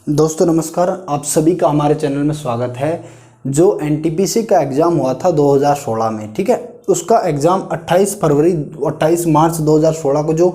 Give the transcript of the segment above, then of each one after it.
दोस्तों नमस्कार, आप सभी का हमारे चैनल में स्वागत है। जो एनटीपीसी का एग्ज़ाम हुआ था 2016 में, ठीक है, उसका एग्ज़ाम 28 मार्च 2016 को जो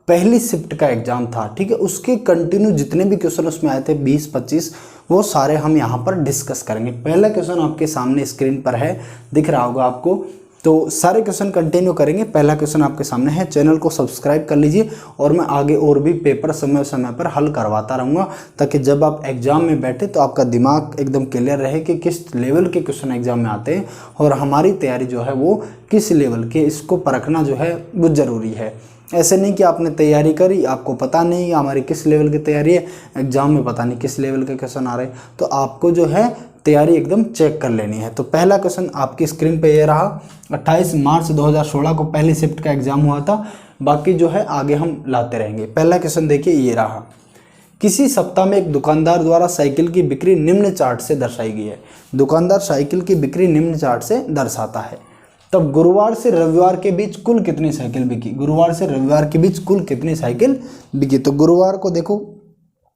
पहली शिफ्ट का एग्ज़ाम था, ठीक है, उसके कंटिन्यू जितने भी क्वेश्चन उसमें आए थे 20-25, वो सारे हम यहाँ पर डिस्कस करेंगे। पहला क्वेश्चन आपके सामने स्क्रीन पर है, दिख रहा होगा आपको। तो सारे क्वेश्चन कंटिन्यू करेंगे। पहला क्वेश्चन आपके सामने है, चैनल को सब्सक्राइब कर लीजिए और मैं आगे और भी पेपर समय समय पर हल करवाता रहूँगा, ताकि जब आप एग्ज़ाम में बैठे तो आपका दिमाग एकदम क्लियर रहे कि किस लेवल के क्वेश्चन एग्ज़ाम में आते हैं और हमारी तैयारी जो है वो किस लेवल के, इसको परखना जो है वो ज़रूरी है। ऐसे नहीं कि आपने तैयारी करी, आपको पता नहीं हमारी किस लेवल की तैयारी है, एग्ज़ाम में पता नहीं किस लेवल के क्वेश्चन आ रहे हैं, तो आपको जो है तैयारी एकदम चेक कर लेनी है। तो पहला क्वेश्चन आपकी स्क्रीन पे ये रहा। 28 मार्च 2016 को पहली शिफ्ट का एग्ज़ाम हुआ था, बाकी जो है आगे हम लाते रहेंगे। पहला क्वेश्चन देखिए, ये रहा। किसी सप्ताह में एक दुकानदार द्वारा साइकिल की बिक्री निम्न चार्ट से दर्शाई गई है। दुकानदार साइकिल की बिक्री निम्न चार्ट से दर्शाता है। तब गुरुवार से रविवार के बीच कुल कितनी साइकिल बिकी? गुरुवार से रविवार के बीच कुल कितनी साइकिल बिकी? तो गुरुवार को देखो,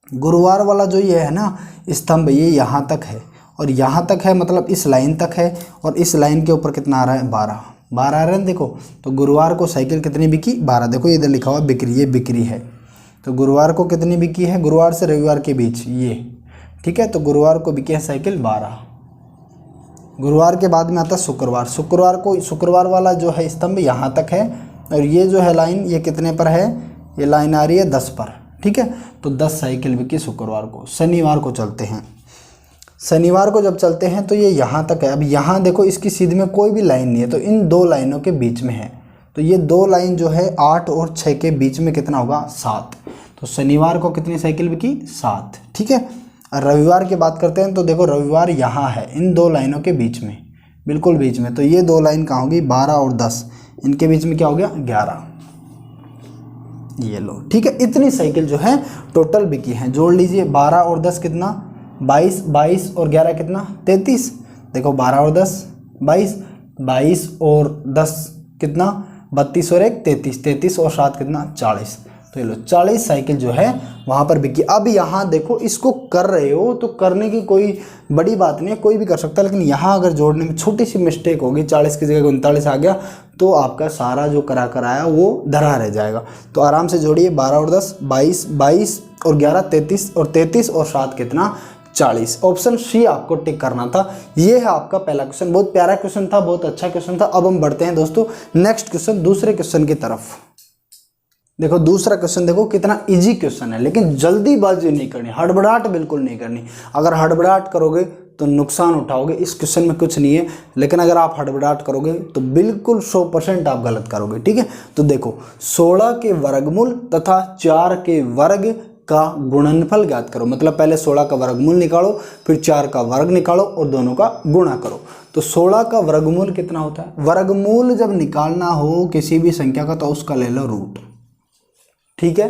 गुरुवार वाला जो ये है ना स्तंभ, ये यहाँ तक है और यहाँ तक है, मतलब इस लाइन तक है, और इस लाइन के ऊपर कितना आ रहा है? 12 आ रहा है। देखो, तो गुरुवार को साइकिल कितनी बिकी? 12। देखो इधर लिखा हुआ बिक्री, ये बिक्री है। तो गुरुवार को कितनी बिकी है? गुरुवार से रविवार के बीच ये, ठीक है। तो गुरुवार को बिकी है साइकिल 12। गुरुवार के बाद में आता है शुक्रवार। शुक्रवार वाला जो है स्तंभ यहाँ तक है, और ये जो है लाइन, ये कितने पर है? ये लाइन आ रही है 10 पर, ठीक है। तो 10 साइकिल बिकी शुक्रवार को। शनिवार को चलते हैं। शनिवार को जब चलते हैं तो ये यहाँ तक है। अब यहाँ देखो, इसकी सीधी में कोई भी लाइन नहीं है, तो इन दो लाइनों के बीच में है। तो ये दो लाइन जो है 8 और 6 के बीच में कितना होगा? 7। तो शनिवार को कितनी साइकिल बिकी? 7, ठीक है। और रविवार की बात करते हैं तो देखो, रविवार यहाँ है, इन दो लाइनों के बीच में, बिल्कुल बीच में। तो ये दो लाइन कहाँ होगी? 12 और 10, इनके बीच में क्या हो गया? 11। ये लो, ठीक है। इतनी साइकिल जो है टोटल बिकी है। जोड़ लीजिए, 12 और 10 कितना? 22, 22 और 11 कितना? 33। देखो 12 और 10 22, 22 और 10 कितना? 32 और 1 33, 33 और 7 कितना? 40। तो ये लो, 40 साइकिल जो है वहाँ पर बिकी। अब यहाँ देखो, इसको कर रहे हो तो करने की कोई बड़ी बात नहीं है, कोई भी कर सकता है, लेकिन यहाँ अगर जोड़ने में छोटी सी मिस्टेक होगी, 40 की जगह 39 आ गया, तो आपका सारा जो करा कराया वो धरा रह जाएगा। तो आराम से जोड़िए, 12 और 10 22, 22 और 11 33, और 33 और 7 कितना? 40। ऑप्शन सी आपको टिक करना था। ये है आपका पहला क्वेश्चन। बहुत प्यारा क्वेश्चन था, बहुत अच्छा क्वेश्चन था। अब हम बढ़ते हैं दोस्तों नेक्स्ट क्वेश्चन, दूसरे क्वेश्चन की तरफ। देखो दूसरा क्वेश्चन, देखो कितना इजी क्वेश्चन है, लेकिन जल्दीबाजी नहीं करनी, हड़बड़ाहट बिल्कुल नहीं करनी। अगर हड़बड़ाहट करोगे तो नुकसान उठाओगे। इस क्वेश्चन में कुछ नहीं है, लेकिन अगर आप हड़बड़ाहट करोगे तो बिल्कुल 100% आप गलत करोगे, ठीक है। तो देखो, 16 के वर्गमूल तथा 4 के वर्ग का गुणनफल ज्ञात करो। मतलब पहले 16 का वर्गमूल निकालो, फिर 4 का वर्ग निकालो और दोनों का गुणा करो। तो 16 का वर्गमूल कितना होता है? वर्गमूल जब निकालना हो किसी भी संख्या का तो उसका ले लो रूट, ठीक है।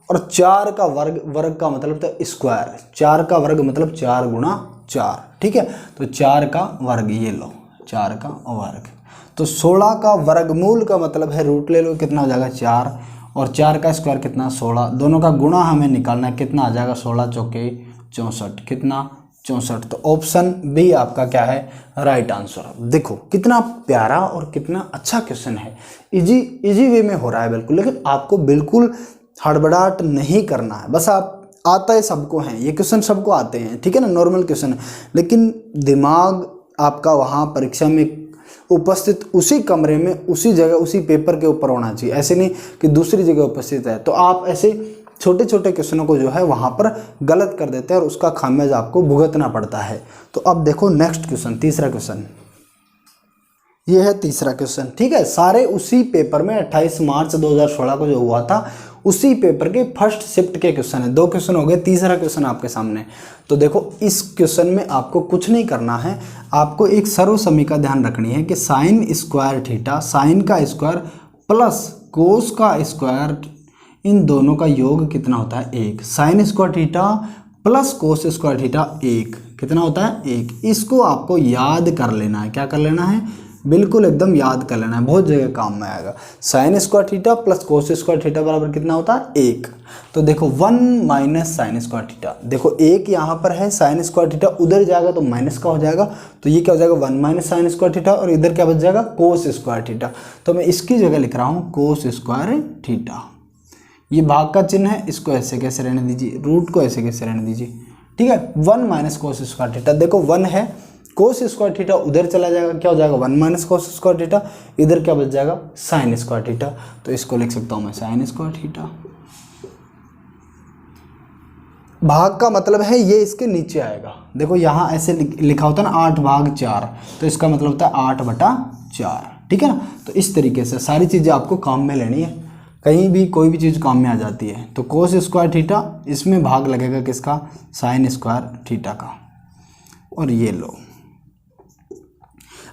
और 4 का वर्ग का मतलब था स्क्वायर। 4 का वर्ग मतलब 4 गुणा 4, ठीक है। तो 4 का वर्ग, ये लो 4 का वर्ग। तो 16 का वर्गमूल का मतलब है रूट ले लो, कितना हो जाएगा? 4, और 4 का स्क्वायर कितना? 16। दोनों का गुणा हमें निकालना है, कितना आ जाएगा? 16 चौके 64, कितना? 64। तो ऑप्शन बी आपका क्या है? Right answer. देखो कितना प्यारा और कितना अच्छा क्वेश्चन है। इजी वे में हो रहा है बिल्कुल, लेकिन आपको बिल्कुल हड़बड़ाहट नहीं करना है। बस आप, आता है सबको है ये क्वेश्चन, सबको आते हैं, ठीक है ना, नॉर्मल क्वेश्चन है, लेकिन दिमाग आपका वहाँ परीक्षा में उपस्थित उसी कमरे में, उसी जगह, उसी पेपर के ऊपर होना चाहिए। ऐसे नहीं कि दूसरी जगह उपस्थित है, तो आप ऐसे छोटे छोटे क्वेश्चनों को जो है वहाँ पर गलत कर देते हैं और उसका खामियाजा आपको भुगतना पड़ता है। तो अब देखो नेक्स्ट क्वेश्चन, तीसरा क्वेश्चन। ये है तीसरा क्वेश्चन, ठीक है। सारे उसी पेपर में 28 मार्च 2016 को जो हुआ था, उसी पेपर के फर्स्ट शिफ्ट के क्वेश्चन है। 2 क्वेश्चन हो गए, तीसरा क्वेश्चन आपके सामने। तो देखो इस क्वेश्चन में आपको कुछ नहीं करना है, आपको एक सर्वसमी का ध्यान रखनी है कि साइन स्क्वायर थीटा, साइन का स्क्वायर प्लस कोस का स्क्वायर, इन दोनों का योग कितना होता है? 1। Sine square theta plus cos square theta 1 कितना होता है? 1। इसको आपको याद कर लेना है। क्या कर लेना है? बिल्कुल एकदम याद कर लेना है, बहुत जगह काम में आएगा। Sine square theta plus cos square theta बराबर कितना होता है 1। तो देखो 1 माइनस साइन स्क्वायर थीटा, देखो 1 यहाँ पर है, साइन स्क्वायर थीटा उधर जाएगा तो माइनस का हो जाएगा, तो ये क्या हो जाएगा 1 माइनस साइन स्क्वायर थीटा, और इधर क्या बच जाएगा कोस स्क्वायर थीटा। तो मैं इसकी जगह लिख रहा हूँ कोस स्क्वायर थीटा। ये भाग का चिन्ह है, इसको ऐसे कैसे रहने दीजिए, रूट को ऐसे कैसे रहने दीजिए, ठीक है। 1 माइनस कोस स्क्वायर थीटा, देखो 1 है, कोस स्क्वायर थीटा उधर चला जाएगा, क्या हो जाएगा 1 माइनस कोस स्क्वायर थीटा, इधर क्या बच जाएगा साइन स्क्वायर थीटा। तो इसको लिख सकता हूँ मैं साइन स्क्वायर थीटा। भाग का मतलब है ये इसके नीचे आएगा, देखो यहाँ ऐसे लिखा होता है ना 8/4, तो इसका मतलब होता है 8/4, ठीक है ना। तो इस तरीके से सारी चीज़ें आपको काम में लेनी है, कहीं भी कोई भी चीज़ काम में आ जाती है। तो कोस स्क्वायर थीटा, इसमें भाग लगेगा किसका साइन स्क्वायर थीटा का, और ये लो।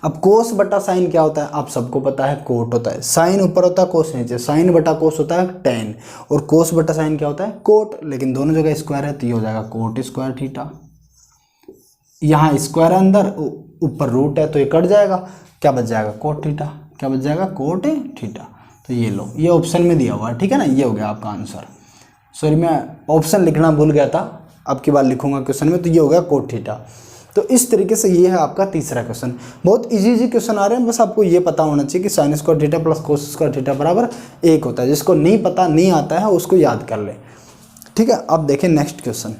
अब कोस बटा साइन क्या होता है, आप सबको पता है कोट होता है, साइन ऊपर होता है कोस नीचे, साइन बटा कोस होता है टेन, और कोस बटा साइन क्या होता है कोट, लेकिन दोनों जगह स्क्वायर है तो ये हो जाएगा कोट स्क्वायर थीटा। यहाँ स्क्वायर है अंदर, ऊपर रूट है तो ये कट जाएगा, क्या बच जाएगा कोट थीटा, क्या बच जाएगा कोट थीटा। तो ये लो, ये ऑप्शन में दिया हुआ है, ठीक है ना, ये हो गया आपका आंसर। सॉरी मैं ऑप्शन लिखना भूल गया था, अब की बार लिखूंगा क्वेश्चन में, तो ये हो गया कोट थीटा। तो इस तरीके से ये है आपका तीसरा क्वेश्चन। बहुत इजी क्वेश्चन आ रहे हैं, बस आपको ये पता होना चाहिए कि sine square theta plus cos square theta बराबर 1 होता है। जिसको नहीं पता नहीं आता है उसको याद कर ले, ठीक है। अब देखें नेक्स्ट क्वेश्चन।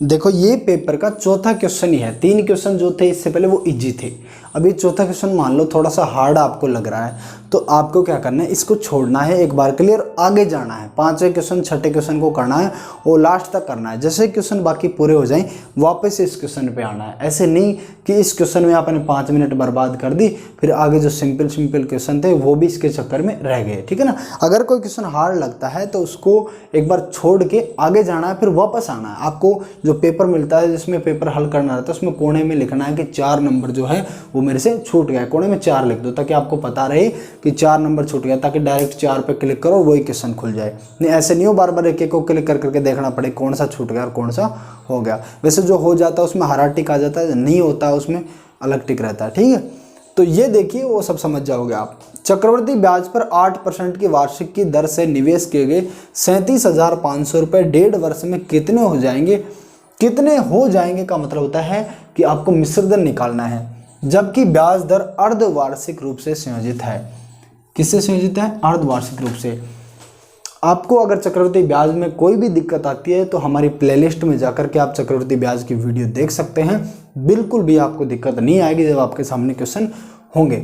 देखो ये पेपर का चौथा क्वेश्चन ही है, 3 क्वेश्चन जो थे इससे पहले वो इजी थे, अभी चौथा क्वेश्चन मान लो थोड़ा सा हार्ड आपको लग रहा है, तो आपको क्या करना है, इसको छोड़ना है एक बार के लिए और आगे जाना है। 5वें क्वेश्चन 6ठे क्वेश्चन को करना है और लास्ट तक करना है। जैसे क्वेश्चन बाकी पूरे हो जाएं वापस इस क्वेश्चन पे आना है। ऐसे नहीं कि इस क्वेश्चन में आपने 5 मिनट बर्बाद कर दी, फिर आगे जो सिंपल क्वेश्चन थे वो भी इसके चक्कर में रह गए, ठीक है ना। अगर कोई क्वेश्चन हार्ड लगता है तो उसको एक बार छोड़ के आगे जाना है, फिर वापस आना है। आपको जो पेपर मिलता है जिसमें पेपर हल करना रहता है उसमें कोने में लिखना है कि 4 नंबर जो है वो मेरे से छूट गया, कोने में 4 लिख दो, ताकि आपको पता रहे कि 4 नंबर छूट गया, ताकि डायरेक्ट 4 पे क्लिक करो वही क्वेश्चन खुल जाए। नहीं ऐसे नहीं हो बार बार एक एक को क्लिक कर करके देखना पड़े कौन सा छूट गया और कौन सा हो गया। वैसे जो हो जाता है उसमें हरा टिक आ जाता है, नहीं होता है उसमें अलग टिक रहता है, ठीक है। तो ये देखिए वो सब समझ जाओगे आप। चक्रवृद्धि ब्याज पर 8% की वार्षिक की दर से निवेश किए गए 37,500 रुपये 1.5 वर्ष में कितने हो जाएंगे। कितने हो जाएंगे का मतलब होता है कि आपको मिश्र दर निकालना है, जबकि ब्याज दर अर्धवार्षिक रूप से संयोजित है। किससे संयोजित है, अर्धवार्षिक रूप से। आपको अगर चक्रवृद्धि ब्याज में कोई भी दिक्कत आती है तो हमारी प्लेलिस्ट में जाकर के आप चक्रवृद्धि ब्याज की वीडियो देख सकते हैं, बिल्कुल भी आपको दिक्कत नहीं आएगी जब आपके सामने क्वेश्चन होंगे।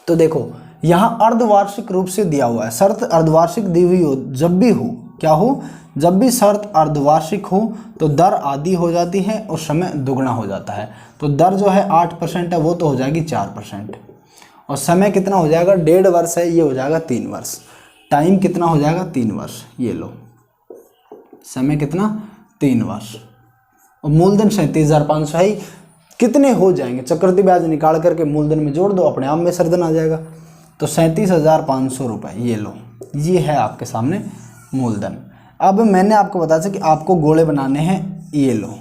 तो देखो यहाँ अर्धवार्षिक रूप से दिया हुआ है, शर्त अर्धवार्षिक दी हुई हो, जब भी हो क्या हो, जब भी शर्त अर्धवार्षिक हो तो दर आधी हो जाती है और समय दुगना हो जाता है। तो दर जो है 8% है वो तो हो जाएगी 4%, और समय कितना हो जाएगा 1.5 वर्ष है, ये हो जाएगा 3 वर्ष। टाइम कितना हो जाएगा 3 वर्ष, ये लो समय कितना 3 वर्ष, और मूलधन 37,500 है। कितने हो जाएंगे, चक्रवृद्धि ब्याज निकाल करके मूलधन में जोड़ दो, अपने आप में सर्धन आ जाएगा। तो 37,500 रुपये, ये लो, ये है आपके सामने मूलधन। अब मैंने आपको बताया था कि आपको गोले बनाने हैं, ये लो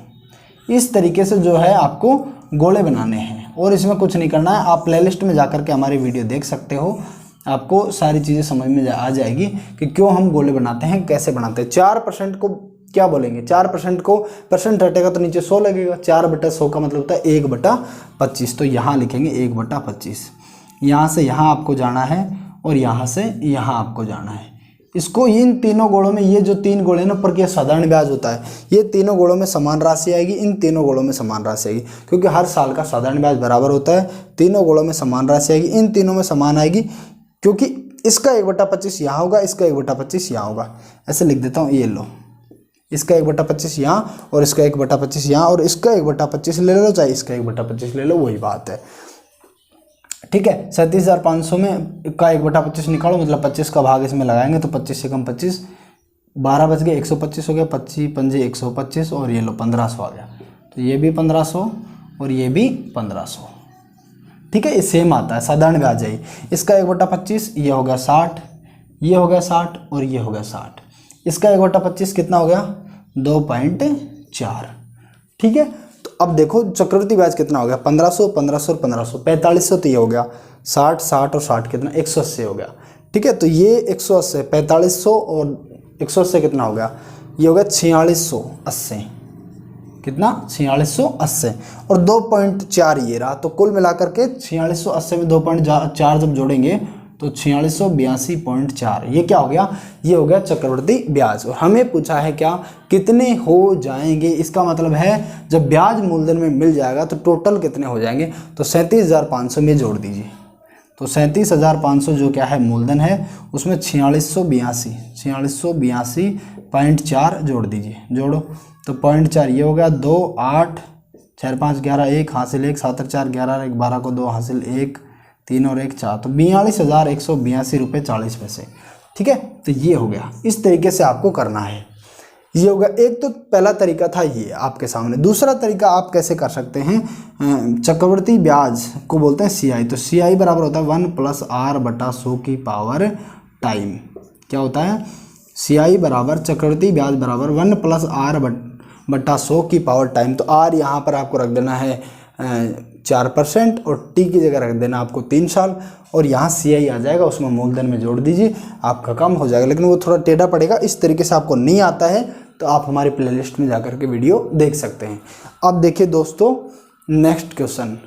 इस तरीके से जो है आपको गोले बनाने हैं, और इसमें कुछ नहीं करना है। आप प्लेलिस्ट में जाकर के हमारी वीडियो देख सकते हो, आपको सारी चीज़ें समझ में आ जाएगी कि क्यों हम गोले बनाते हैं, कैसे बनाते हैं। 4% को क्या बोलेंगे, 4% को परसेंट हटेगा तो नीचे 100 लगेगा, 4/100 का मतलब होता है 1/25। तो यहाँ लिखेंगे 1/25, यहाँ से यहाँ आपको जाना है और यहाँ से यहाँ आपको जाना है। इसको इन तीनों गोलों में, ये जो 3 गोले ना ऊपर के साधारण ब्याज होता है, ये तीनों गोलों में समान राशि आएगी, इन तीनों गोलों में समान राशि आएगी, क्योंकि हर साल का साधारण ब्याज बराबर होता है। तीनों गोलों में समान राशि आएगी, इन तीनों में समान आएगी, क्योंकि इसका 1/25 यहाँ होगा, इसका 1/25 यहाँ होगा। ऐसे लिख देता हूँ, ये लो इसका 1/25 यहाँ और इसका 1/25 यहाँ, और इसका 1/25 ले लो चाहे इसका 1/25 ले लो, वही बात है, ठीक है। 37,500 में का 1/25 निकालो, मतलब 25 का भाग इसमें लगाएंगे तो 25 से कम 25, 12 बच गए, 125 हो गया, 25 पंजे 125, और ये लो 1500 आ गया। तो ये भी 1500 और ये भी 1500, ठीक है। ये सेम आता है, साधारण ब्याज है। इसका 1/25 ये हो गया 60, ये हो गया 60 और ये हो गया 60। इसका 1/25 कितना हो गया 2.4, ठीक है। तो अब देखो चक्रवृद्धि ब्याज कितना हो गया, 1500, 1500 और 1500, 4500, तो ये हो गया 60, 60 और 60 कितना 180 हो गया। ठीक है, तो ये 180, 4500 और 180 कितना हो गया, ये हो गया 4680, कितना 4680 और 2.4 ये रहा। तो कुल मिलाकर के 4680 में 2.4 जब जोड़ेंगे तो 4682.4, ये क्या हो गया, ये हो गया चक्रवृद्धि ब्याज। और हमें पूछा है क्या, कितने हो जाएंगे, इसका मतलब है जब ब्याज मूलधन में मिल जाएगा तो टोटल कितने हो जाएंगे, तो 37,500 में जोड़ दीजिए। तो 37,500 जो क्या है मूलधन है, उसमें 4682.4 जोड़ दीजिए, जोड़ो तो 0.4 ये हो गया, 2, 8, 4, 5, 11, 1 हासिल 1, 7, 4, 11, 1, 12 को 2 हासिल 1, 3 और 1 4, तो 42,182 रुपये 40 पैसे। ठीक है, तो ये हो गया, इस तरीके से आपको करना है, ये होगा। एक तो पहला तरीका था ये आपके सामने। दूसरा तरीका आप कैसे कर सकते हैं, चक्रवृद्धि ब्याज को बोलते हैं CI, तो CI बराबर होता है 1+R/100 की पावर टाइम। क्या होता है, CI बराबर चक्रवृद्धि ब्याज बराबर 1+R/100 की पावर टाइम। तो R यहाँ पर आपको रख देना है 4% और T की जगह रख देना आपको 3 साल, और यहाँ CI आ जाएगा, उसमें मूलधन में जोड़ दीजिए, आपका काम हो जाएगा। लेकिन वो थोड़ा टेढ़ा पड़ेगा, इस तरीके से आपको नहीं आता है तो आप हमारी प्लेलिस्ट में जाकर के वीडियो देख सकते हैं। अब देखिए दोस्तों नेक्स्ट क्वेश्चन,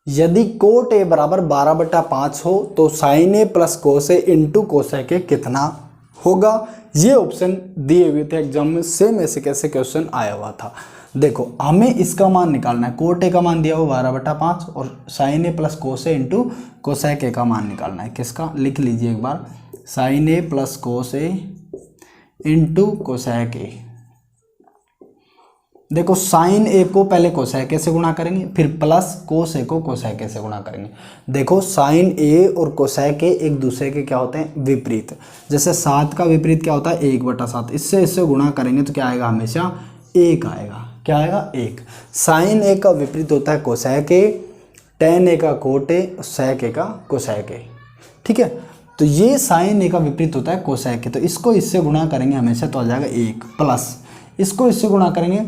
यदि कोट A बराबर 12/5 हो तो sine A plus cos A into cosec A कितना होगा। ये ऑप्शन दिए हुए थे एग्जाम में, सेम ऐसे कैसे क्वेश्चन आया हुआ था। देखो हमें इसका मान निकालना है, कोट A का मान दिया हुआ 12/5 और sine A plus cos A into cosec A का मान निकालना है। किसका, लिख लीजिए एक बार, sine A plus cos A into cosec A। देखो साइन A को पहले कोसेक A से गुणा करेंगे, फिर प्लस कोस A को कोसेक A से गुणा करेंगे। देखो साइन A और कोसेक A एक दूसरे के क्या होते हैं, विपरीत। जैसे 7 का विपरीत क्या होता है, 1/7, इससे गुणा करेंगे तो क्या आएगा, हमेशा 1 आएगा। क्या आएगा, 1। साइन A का विपरीत होता है कोसेक A, टेन A का कोट A, सेक A का कोसेक A। ठीक है, तो ये साइन A का विपरीत होता है कोसेक A, तो इसको इससे गुणा करेंगे हमेशा तो आ जाएगा 1, प्लस इसको इससे गुणा करेंगे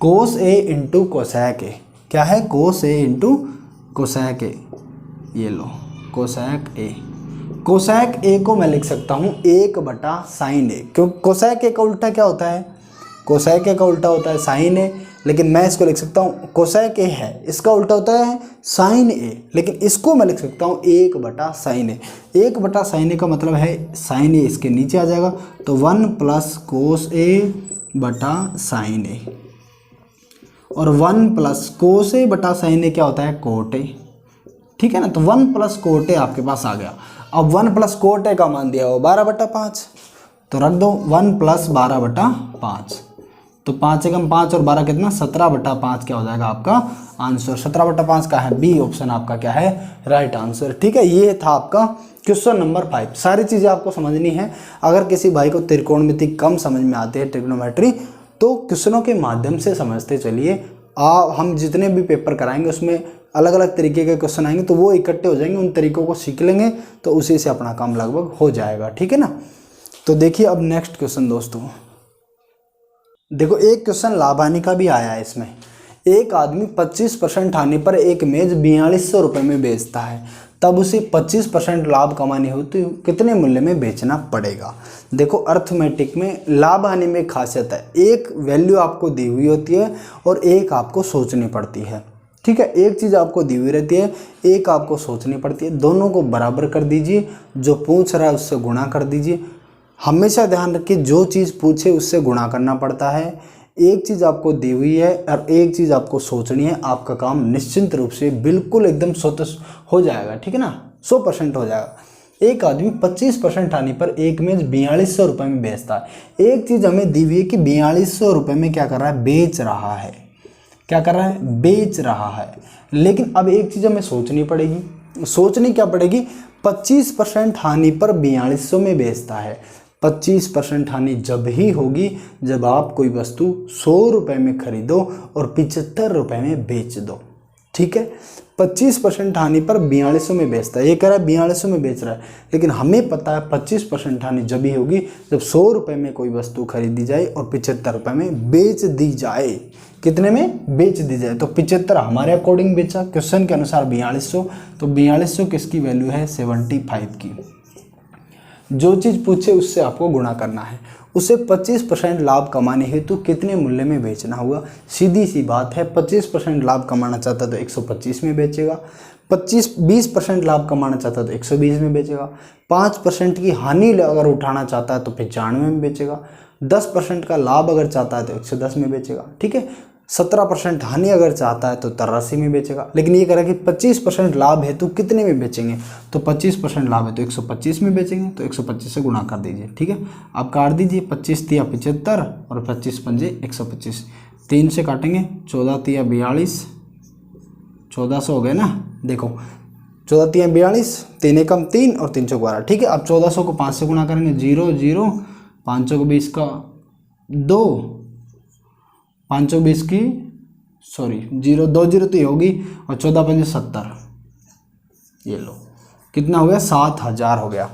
कोस A इंटू कोसेक A। क्या है, कोस A इंटू कोसेक A, ये लो कोसेक A। कोसेक A को मैं लिख सकता हूँ 1/sin A, क्यों, कोसेक A का उल्टा क्या होता है, कोसेक A का उल्टा होता है साइन A, लेकिन मैं इसको लिख सकता हूँ, कोसेक A है इसका उल्टा होता है साइन A, लेकिन इसको मैं लिख सकता हूँ 1/sin A। 1/sin A का मतलब है साइन A इसके नीचे आ जाएगा, तो 1 प्लस कोस A/sin A, और 1 प्लस कोस A/sin A क्या होता है, कोट A। ठीक है ना, तो 1 प्लस कोट A आपके पास आ गया। अब 1 प्लस कोट A का मान दिया हो 12/5, तो रख दो 1 प्लस 12/5, तो 5 एकम 5 और 12 कितना, 17/5 क्या हो जाएगा आपका आंसर। 17/5 का है बी ऑप्शन आपका क्या है, राइट आंसर। ठीक है, ये था आपका क्वेश्चन नंबर 5। सारी चीज़ें आपको समझनी है। अगर किसी भाई को त्रिकोणमिति कम समझ में आती है, ट्रिग्नोमेट्री, तो क्वेश्चनों के माध्यम से समझते चलिए। हम जितने भी पेपर कराएंगे उसमें अलग अलग तरीके के क्वेश्चन आएंगे, तो वो इकट्ठे हो जाएंगे, उन तरीकों को सीख लेंगे तो उसी से अपना काम लगभग हो जाएगा। ठीक है ना, तो देखिए अब नेक्स्ट क्वेश्चन दोस्तों, देखो एक क्वेश्चन लाभ हानि का भी आया है इसमें। एक आदमी 25% हानि पर एक मेज 4200 रुपये में बेचता है, तब उसे 25% लाभ कमानी हो तो कितने मूल्य में बेचना पड़ेगा। देखो अर्थमेटिक में लाभ हानि में खासियत है, एक वैल्यू आपको दी हुई होती है और एक आपको सोचनी पड़ती है। ठीक है, एक चीज़ आपको दी हुई रहती है, एक आपको सोचनी पड़ती है। दोनों को बराबर कर दीजिए, जो पूछ रहा है उससे गुणा कर दीजिए। हमेशा ध्यान रखिए, जो चीज़ पूछे उससे गुणा करना पड़ता है। एक चीज़ आपको दी हुई है और एक चीज़ आपको सोचनी है, आपका काम निश्चिंत रूप से बिल्कुल एकदम स्वतः हो जाएगा। ठीक है ना, 100% हो जाएगा। एक आदमी 25% हानि पर एक मेज 4200 रुपये में बेचता है। एक चीज़ हमें दी हुई है कि 4200 रुपये में क्या कर रहा है, बेच रहा है। क्या कर रहा है, बेच रहा है। लेकिन अब एक चीज़ हमें सोचनी पड़ेगी। सोचनी क्या पड़ेगी, 25% हानि पर 4200 में बेचता है। 25% हानि जब ही होगी जब आप कोई वस्तु 100 रुपये में खरीदो और 75 रुपये में बेच दो। ठीक है। 25% हानि पर 4200 में बेचता है, ये कह रहा है 4200 में बेच रहा है, लेकिन हमें पता है 25% हानि जब ही होगी जब 100 रुपये में कोई वस्तु खरीदी जाए और 75 रुपये में बेच दी जाए। कितने में बेच दी जाए? तो 75 हमारे अकॉर्डिंग बेचा, क्वेश्चन के अनुसार 4200, तो 4200 किसकी वैल्यू है? 75 की। जो चीज़ पूछे उससे आपको गुणा करना है। उसे 25% लाभ कमाने हेतु कितने मूल्य में बेचना होगा? सीधी सी बात है, 25% लाभ कमाना चाहता है तो 125 में बेचेगा, 20% लाभ कमाना चाहता है तो 120 में बेचेगा, 5% की हानि अगर उठाना चाहता है तो 95 में बेचेगा, 10% का लाभ अगर चाहता है तो 110 में बेचेगा, ठीक है। 17% हानि अगर चाहता है तो 83 में बेचेगा। लेकिन ये कह रहा है कि 25% लाभ है तो कितने में बेचेंगे? तो 25% लाभ है तो 125 में बेचेंगे, तो 125 से गुणा कर दीजिए, ठीक है। आप काट दीजिए, 25 तिया 75 और 25 पंजे 125, 3 से काटेंगे, 14 तिया 42, 1400 हो गए ना। देखो 14 तिया 42, 3 एकम 3 और 3 चौक 12, ठीक है। अब 1400 को 5 से गुणा करेंगे, 0 0, 5 चौक 20 का 2, 5 चौक 20 की 0 2 0 तो ये होगी, और 14 पंजे 70, ये लो कितना हो गया? 7000 हो गया।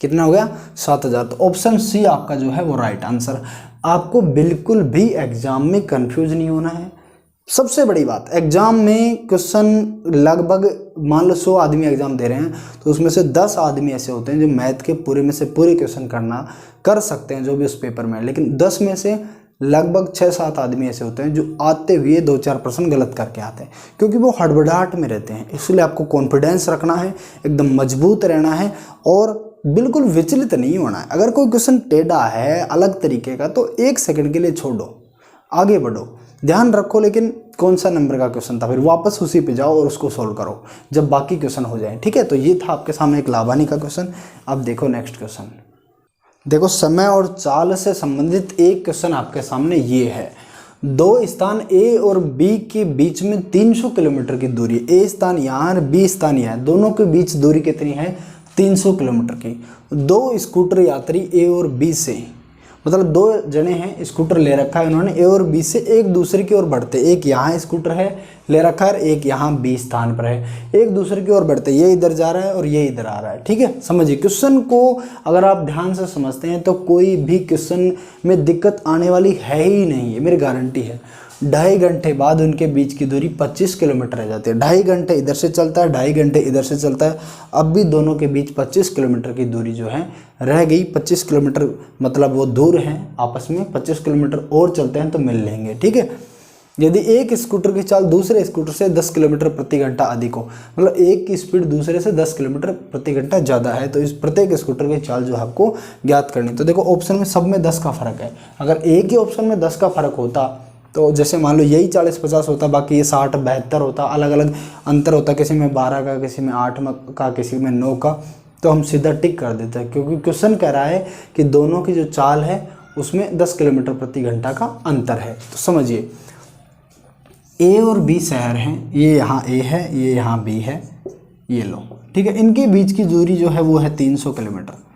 कितना हो गया? 7000। तो ऑप्शन सी आपका जो है वो राइट आंसर। आपको बिल्कुल भी एग्जाम में कंफ्यूज नहीं होना है। सबसे बड़ी बात, एग्जाम में क्वेश्चन लगभग मान लो 100 आदमी एग्जाम दे रहे हैं तो उसमें से 10 आदमी ऐसे होते हैं जो मैथ के पूरे में से पूरे क्वेश्चन कर सकते हैं जो भी उस पेपर में है, लेकिन 10 में से लगभग 6-7 आदमी ऐसे होते हैं जो आते हुए 2-4 प्रश्न गलत करके आते हैं, क्योंकि वो हड़बड़ाहट में रहते हैं। इसलिए आपको कॉन्फिडेंस रखना है, एकदम मजबूत रहना है और बिल्कुल विचलित नहीं होना है। अगर कोई क्वेश्चन टेढ़ा है अलग तरीके का तो 1 सेकंड के लिए छोड़ो, आगे बढ़ो, ध्यान रखो लेकिन कौन सा नंबर का क्वेश्चन था, फिर वापस उसी पे जाओ और उसको सोल्व करो जब बाकी क्वेश्चन हो जाए, ठीक है। तो ये था आपके सामने एक लाभ हानि का क्वेश्चन। अब देखो नेक्स्ट क्वेश्चन। देखो समय और चाल से संबंधित एक क्वेश्चन आपके सामने ये है। दो स्थान ए और बी के बीच में 300 किलोमीटर की दूरी, ए स्थान यहाँ और बी स्थान यहाँ, दोनों के बीच दूरी कितनी है? 300 किलोमीटर की। दो स्कूटर यात्री ए और बी से, मतलब 2 जने हैं, स्कूटर ले रखा है उन्होंने, ए और बी से एक दूसरे की ओर बढ़ते, एक यहाँ स्कूटर है ले रखा है, एक यहाँ बी स्थान पर है, एक दूसरे की ओर बढ़ते, ये इधर जा रहा है और ये इधर आ रहा है, ठीक है। समझिए क्वेश्चन को अगर आप ध्यान से समझते हैं तो कोई भी क्वेश्चन में दिक्कत आने वाली है ही नहीं है, मेरी गारंटी है। 2.5 घंटे बाद उनके बीच की दूरी 25 किलोमीटर रह जाती है। 2.5 घंटे इधर से चलता है, 2.5 घंटे इधर से चलता है, अब भी दोनों के बीच 25 किलोमीटर की दूरी जो है रह गई। 25 किलोमीटर मतलब वो दूर हैं आपस में, 25 किलोमीटर और चलते हैं तो मिल लेंगे, ठीक है। यदि एक स्कूटर की चाल दूसरे स्कूटर से 10 किलोमीटर प्रति घंटा अधिक हो, मतलब एक की स्पीड दूसरे से 10 किलोमीटर प्रति घंटा ज़्यादा है, तो इस प्रत्येक स्कूटर की चाल जो है आपको ज्ञात करनी। तो देखो ऑप्शन में सब में 10 का फर्क है। अगर एक ही ऑप्शन में 10 का फर्क होता तो जैसे मान लो यही 40-50 होता, बाकी ये 60-72 होता, अलग अलग अंतर होता, किसी में 12 का, किसी में 8 का, किसी में 9 का, तो हम सीधा टिक कर देते हैं, क्योंकि क्वेश्चन कह रहा है कि दोनों की जो चाल है उसमें 10 किलोमीटर प्रति घंटा का अंतर है। तो समझिए ए और बी शहर हैं, ये यहाँ ए है, ये यहाँ बी है, ये लो, ठीक है। इनके बीच की दूरी जो है वो है 300 किलोमीटर।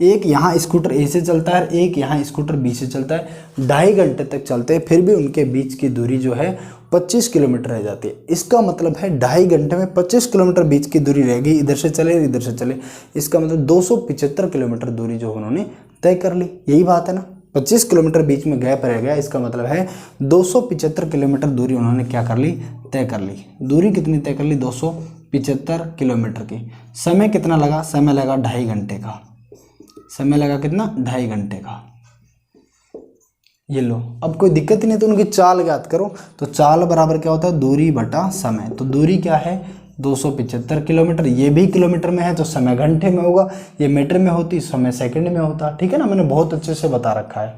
एक यहाँ स्कूटर ए से चलता है, एक यहाँ स्कूटर बी से चलता है, 2.5 घंटे तक चलते हैं, फिर भी उनके बीच की दूरी जो है 25 किलोमीटर रह जाती है। इसका मतलब है 2.5 घंटे में 25 किलोमीटर बीच की दूरी रह गई, इधर से चले इधर से चले, इसका मतलब 275 किलोमीटर दूरी जो उन्होंने तय कर ली। यही बात है ना, 25 किलोमीटर बीच में गैप रह गया, इसका मतलब है 275 किलोमीटर दूरी उन्होंने क्या कर ली? तय कर ली। दूरी कितनी तय कर ली? 275 किलोमीटर की। समय कितना लगा? समय लगा 2.5 घंटे का। समय लगा कितना? 2.5 घंटे का। ये लो, अब कोई दिक्कत ही नहीं, तो उनकी चाल ज्ञात करो। तो चाल बराबर क्या होता है? दूरी बटा समय। तो दूरी क्या है? 275 किलोमीटर। ये भी किलोमीटर में है तो समय घंटे में होगा, ये मीटर में होती, समय सेकंड में होता, ठीक है ना। मैंने बहुत अच्छे से बता रखा है।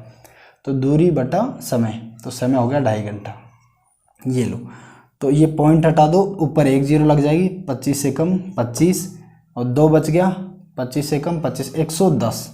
तो दूरी बटा समय, तो समय हो गया 2.5 घंटा। ये लो, तो ये पॉइंट हटा दो, ऊपर 1 0 लग जाएगी, 25 से कम 25 और 2 बच गया, 25 से कम 25, 110।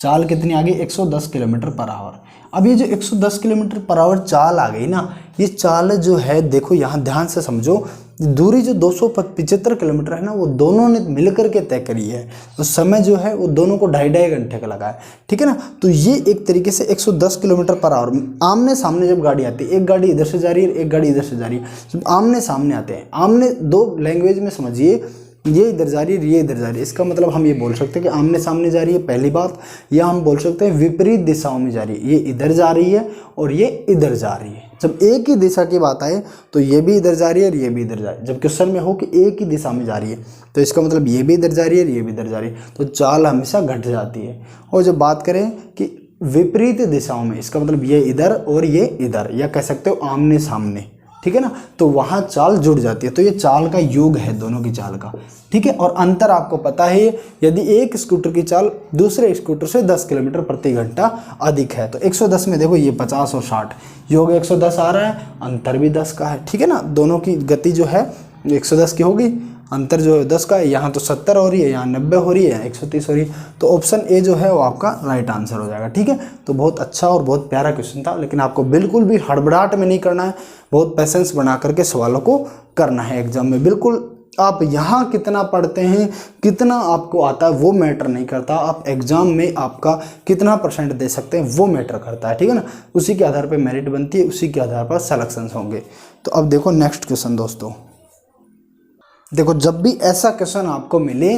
चाल कितनी आ गई? 110 किलोमीटर पर आवर। अब ये जो 110 किलोमीटर पर आवर चाल आ गई ना, ये चाल जो है देखो यहाँ ध्यान से समझो, दूरी जो 275 किलोमीटर है ना, वो दोनों ने मिलकर के तय करी है। तो समय जो है वो दोनों को 2.5 घंटे का लगा है, ठीक है ना। तो ये एक तरीके से 110 किलोमीटर पर आवर आमने सामने जब गाड़ी आती है, एक गाड़ी इधर से जा रही है, एक गाड़ी इधर से जा रही है, जब आमने सामने आते हैं, आमने दो लैंग्वेज में समझिए, ये इधर जा रही है, ये इधर जा रही है, इसका मतलब हम ये बोल सकते हैं कि आमने सामने जा रही है पहली बात, या हम बोल सकते हैं विपरीत दिशाओं में जा रही है, ये इधर जा रही है और ये इधर जा रही है। जब एक ही दिशा की बात आए तो ये भी इधर जा रही है और ये भी इधर जा रही है। जब क्वेश्चन में हो कि एक ही दिशा में जा रही है तो इसका मतलब ये भी इधर जा रही है और ये भी इधर जा रही है, तो चाल हमेशा घट जाती है। और जब बात करें कि विपरीत दिशाओं में, इसका मतलब ये इधर और ये इधर, या कह सकते हो आमने सामने, ठीक है ना, तो वहाँ चाल जुड़ जाती है। तो ये चाल का योग है दोनों की चाल का, ठीक है। और अंतर आपको पता है, यदि एक स्कूटर की चाल दूसरे स्कूटर से 10 किलोमीटर प्रति घंटा अधिक है, तो 110 में देखो ये 50 और 60, योग 110 आ रहा है, अंतर भी 10 का है, ठीक है ना। दोनों की गति जो है 110 की होगी, अंतर जो है 10 का है। यहाँ तो 70 हो रही है, यहाँ 90 हो रही है, 130 हो रही है, तो ऑप्शन ए जो है वो आपका राइट आंसर हो जाएगा, ठीक है। तो बहुत अच्छा और बहुत प्यारा क्वेश्चन था, लेकिन आपको बिल्कुल भी हड़बड़ाहट में नहीं करना है, बहुत पेशेंस बना करके सवालों को करना है एग्जाम में। बिल्कुल आप यहाँ कितना पढ़ते हैं, कितना आपको आता है, वो मैटर नहीं करता, आप एग्जाम में आपका कितना % दे सकते हैं वो मैटर करता है, ठीक है ना। उसी के आधार पर मेरिट बनती है, उसी के आधार पर सिलेक्शंस होंगे। तो अब देखो नेक्स्ट क्वेश्चन दोस्तों, देखो जब भी ऐसा क्वेश्चन आपको मिले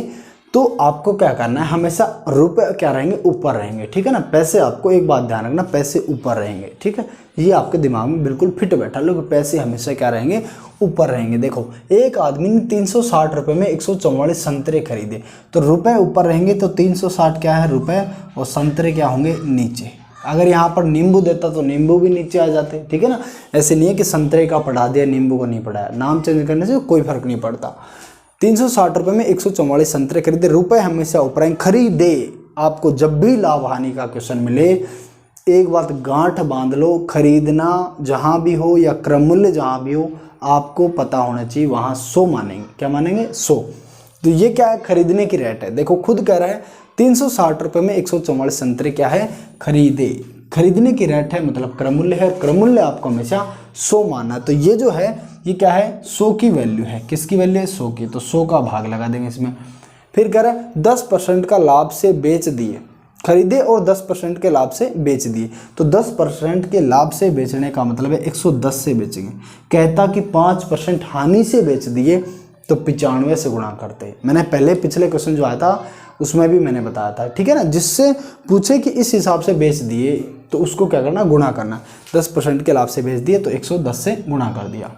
तो आपको क्या करना है, हमेशा रुपए क्या रहेंगे, ऊपर रहेंगे, ठीक है ना। पैसे, आपको एक बात ध्यान रखना, पैसे ऊपर रहेंगे, ठीक है, ये आपके दिमाग में बिल्कुल फिट बैठा लो कि पैसे हमेशा क्या रहेंगे, ऊपर रहेंगे। देखो एक आदमी ने 360 रुपये में 144 संतरे खरीदे, तो रुपए ऊपर रहेंगे, तो 360 क्या है रुपए, और संतरे क्या होंगे नीचे। अगर यहाँ पर नींबू देता तो नींबू भी नीचे आ जाते, ठीक है ना। ऐसे नहीं है कि संतरे का पढ़ा दिया, नींबू को नहीं पढ़ाया, नाम चेंज करने से कोई फर्क नहीं पड़ता। 360 रुपये में 144 संतरे खरीदे, रुपए हमेशा ऊपर आएंगे। खरीदे, आपको जब भी लाभ हानि का क्वेश्चन मिले एक बात गांठ बांध लो, खरीदना जहाँ भी हो या क्रम मूल्य जहाँ भी हो, आपको पता होना चाहिए वहाँ 100 मानेंगे। क्या मानेंगे? 100। तो ये क्या है, खरीदने की रेट है। देखो खुद कह रहा है 360 रुपये में 144 संतरे क्या है, खरीदे, खरीदने की रेट है, मतलब क्रम मूल्य है, क्रम मूल्य आपको हमेशा 100 मानना है। तो ये जो है ये क्या है, 100 की वैल्यू है। किसकी वैल्यू है? 100 की। तो 100 का भाग लगा देंगे इसमें। फिर कह रहा है 10% का लाभ से बेच दिए, खरीदे और 10% के लाभ से बेच दिए। तो 10% के लाभ से बेचने का मतलब है 110 से बेचेंगे। कहता कि 5% हानि से बेच दिए तो 95 से गुणा करते। मैंने पहले पिछले क्वेश्चन जो आया था उसमें भी मैंने बताया था, ठीक है ना। जिससे पूछे कि इस हिसाब से बेच दिए तो उसको क्या करना, गुणा करना। 10% के लाभ से बेच दिए तो 110 से गुणा कर दिया।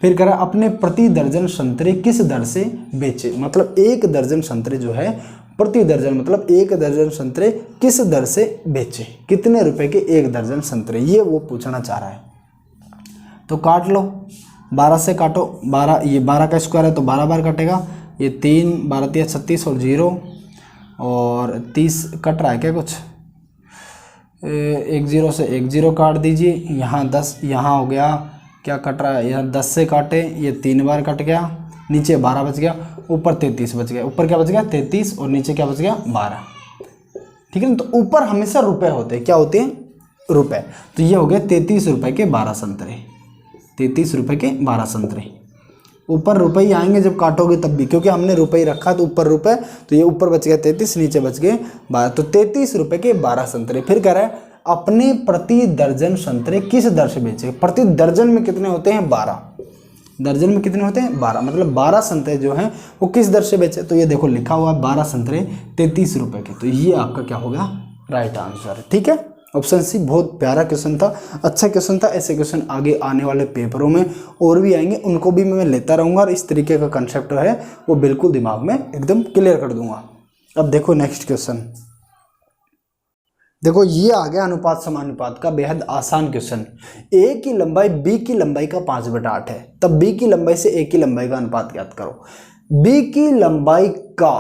फिर कह रहा अपने प्रति दर्जन संतरे किस दर से बेचे, मतलब एक दर्जन संतरे जो है प्रति दर्जन, मतलब एक दर्जन संतरे किस दर से बेचे, कितने रुपए के एक दर्जन संतरे, ये वो पूछना चाह रहा है। तो काट लो, 12 से काटो, 12, ये 12 का स्क्वायर है तो 12 बार कटेगा। ये 3 12 3 36 और 0 और 30 कट रहा है क्या कुछ, एक 0 से एक 0 काट दीजिए। यहाँ 10, यहाँ हो गया क्या कट रहा है, यहाँ 10 से काटे, ये 3 बार कट गया, नीचे 12 बच गया, ऊपर 33 बच गया। ऊपर क्या बच गया 33 और नीचे क्या बच गया 12, ठीक है ना। तो ऊपर हमेशा रुपए होते हैं, क्या होते हैं, रुपए। तो ये हो गया 33 रुपए के 12 संतरे, 33 रुपए के 12 संतरे। ऊपर रुपए ही आएंगे जब काटोगे तब भी, क्योंकि हमने रुपए ही रखा तो ऊपर रुपए, तो ये ऊपर बच गया 33, नीचे बच गए 12, तो 33 रुपए के 12 संतरे। फिर कह रहा है अपने प्रति दर्जन संतरे किस दर से बेचे। प्रति दर्जन में कितने होते हैं, 12, दर्जन में कितने होते हैं 12, मतलब 12 संतरे जो हैं वो किस दर से बेचे। तो ये देखो लिखा हुआ है 12 संतरे 33 रुपए के, तो ये आपका क्या होगा, राइट आंसर, ठीक है। ऑप्शन सी बहुत प्यारा क्वेश्चन था, अच्छा क्वेश्चन था। ऐसे क्वेश्चन आगे आने वाले पेपरों में और भी आएंगे, उनको भी मैं लेता रहूँगा और इस तरीके का कंसेप्ट है वो बिल्कुल दिमाग में एकदम क्लियर कर दूंगा। अब देखो नेक्स्ट क्वेश्चन, देखो ये आ गया अनुपात समानुपात का बेहद आसान क्वेश्चन। ए की लंबाई बी की लंबाई का 5/8 है, तब बी की लंबाई से ए की लंबाई का अनुपात ज्ञात करो। बी की लंबाई का,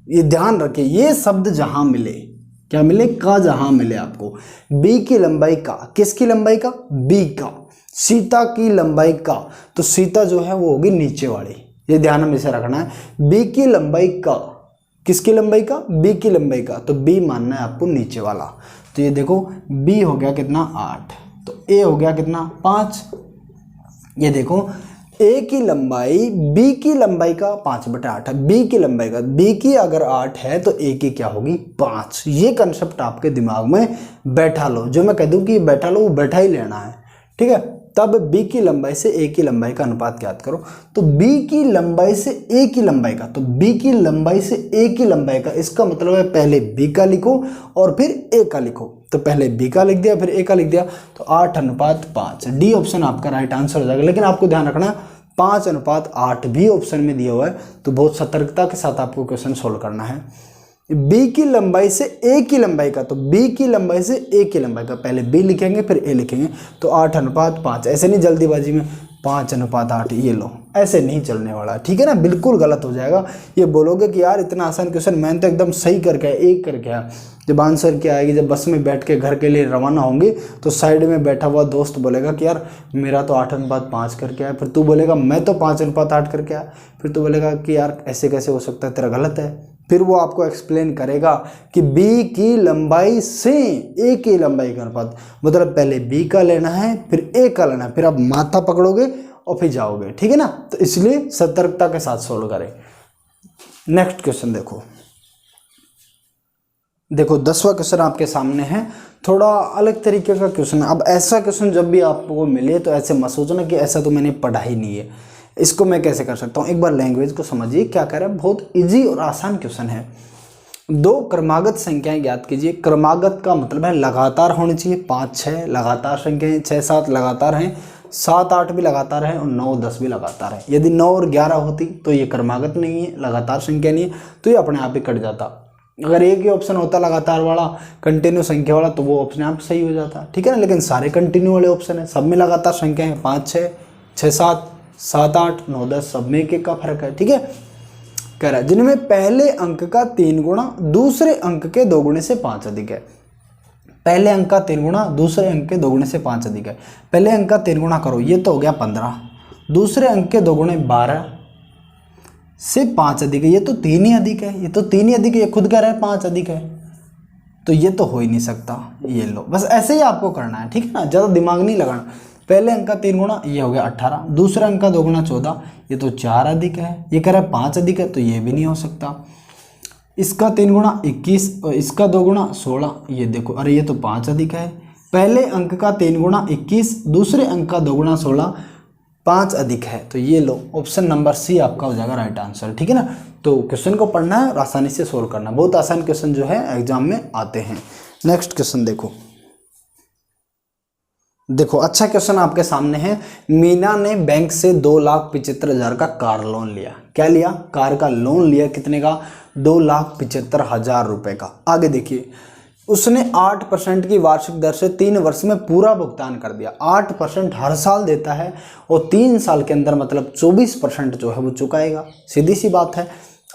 ये ध्यान रखिए, ये शब्द जहां मिले, क्या मिले, का जहां मिले आपको, बी की लंबाई का, किसकी लंबाई का, बी का, सीता की लंबाई का, तो सीता जो है वो होगी नीचे वाली, ये ध्यान में से रखना है। बी की लंबाई का, किसकी लंबाई का, बी की लंबाई का, तो बी मानना है आपको नीचे वाला। तो ये देखो बी हो गया कितना 8, तो ए हो गया कितना 5। ये देखो ए की लंबाई बी की लंबाई का 5/8 है, बी की लंबाई का, बी की अगर 8 है तो ए की क्या होगी 5। ये कंसेप्ट आपके दिमाग में बैठा लो, जो मैं कह दूं कि बैठा लो वो बैठा ही लेना है, ठीक है। तब बी की लंबाई से ए की लंबाई का अनुपात ज्ञात करो। तो बी की लंबाई से ए की लंबाई का, तो बी की लंबाई से ए की लंबाई का, इसका मतलब है पहले बी का लिखो और फिर ए का लिखो। तो पहले बी का लिख दिया फिर ए का लिख दिया, तो 8:5। डी ऑप्शन आपका राइट आंसर हो जाएगा। लेकिन आपको ध्यान रखना 5:8 भी ऑप्शन में दिया हुआ है, तो बहुत सतर्कता के साथ आपको क्वेश्चन सोल्व करना है। बी की लंबाई से ए की लंबाई का, तो बी की लंबाई से ए की लंबाई का, पहले बी लिखेंगे फिर ए लिखेंगे, तो 8:5। ऐसे नहीं जल्दीबाजी में 5:8, ये लो, ऐसे नहीं चलने वाला, ठीक है ना, बिल्कुल गलत हो जाएगा। ये बोलोगे कि यार इतना आसान क्वेश्चन मैंने तो एकदम सही करके आया, एक करके आया। जब आंसर क्या आएगी, जब बस में बैठ के घर के लिए रवाना होंगे तो साइड में बैठा हुआ दोस्त बोलेगा कि यार मेरा तो 8:5 करके आया, फिर तू बोलेगा मैं तो 5:8 करके आया, फिर तू बोलेगा कि यार ऐसे कैसे हो सकता है, तेरा गलत है। फिर वो आपको एक्सप्लेन करेगा कि बी की लंबाई से ए की लंबाई का अनुपात, मतलब पहले बी का लेना है फिर ए का लेना है, फिर आप माथा पकड़ोगे और फिर जाओगे, ठीक है ना। तो इसलिए सतर्कता के साथ सोल्व करें। नेक्स्ट क्वेश्चन देखो, 10वां क्वेश्चन आपके सामने है, थोड़ा अलग तरीके का क्वेश्चन है। अब ऐसा क्वेश्चन जब भी आपको मिले तो ऐसे मत सोचना कि ऐसा तो मैंने पढ़ा ही नहीं है, इसको मैं कैसे कर सकता हूँ। एक बार लैंग्वेज को समझिए क्या कह रहा है, बहुत इजी और आसान क्वेश्चन है। 2 क्रमागत संख्याएं ज्ञात कीजिए। क्रमागत का मतलब है लगातार होनी चाहिए, 5, 6 लगातार संख्याएं, 6, 7 लगातार हैं, 7, 8 भी लगातार है और 9, 10 भी लगातार है। यदि 9 और 11 होती तो ये क्रमागत नहीं है, लगातार संख्या नहीं है, तो ये अपने आप ही कट जाता। अगर एक ही ऑप्शन होता लगातार वाला, कंटिन्यू संख्या वाला, तो वो अपने आप सही हो जाता, ठीक है ना। लेकिन सारे कंटिन्यू वाले ऑप्शन है, सब में लगातार संख्या है, 5, 6, 6, 7, 7, 8, 9, 10, सब में एक का फर्क है, ठीक है। कह रहा है जिनमें पहले अंक का 3 गुना दूसरे अंक के 2 गुने से 5 अधिक है। पहले अंक का 3 गुना दूसरे अंक के 2 गुने से 5 अधिक है। पहले अंक का 3 गुना करो, ये तो हो गया 15, दूसरे अंक के 2 गुने 12 से 5 अधिक है, ये तो 3 ही अधिक है, ये तो 3 ही अधिक है, ये खुद कह रहा है 5 अधिक है, तो ये तो हो ही नहीं सकता। ये लो, बस ऐसे ही आपको करना है, ठीक है ना, ज़्यादा दिमाग नहीं लगाना। पहले अंक का 3 गुना, ये हो गया 18, दूसरे अंक का 2 गुना 14, ये तो 4 अधिक है, ये कह रहा है 5 अधिक है, तो ये भी नहीं हो सकता। इसका 3 गुना 21 और इसका 2 गुना 16, ये देखो, अरे ये तो 5 अधिक है। पहले अंक का 3 गुना 21, दूसरे अंक का 2 गुना 16, 5 अधिक है, तो ये लो, ऑप्शन नंबर सी आपका हो जाएगा राइट आंसर, ठीक है ना। तो क्वेश्चन को पढ़ना है और आसानी से सोल्व करना, बहुत आसान क्वेश्चन जो है एग्जाम में आते हैं। नेक्स्ट क्वेश्चन देखो अच्छा क्वेश्चन आपके सामने है। मीना ने बैंक से 2,75,000 का कार लोन लिया। क्या लिया? कार का लोन लिया, कितने का? 2,75,000 रुपए का। आगे देखिए, उसने 8% की वार्षिक दर से 3 वर्ष में पूरा भुगतान कर दिया। 8% हर साल देता है और 3 साल के अंदर मतलब 24% जो है वो चुकाएगा। सीधी सी बात है,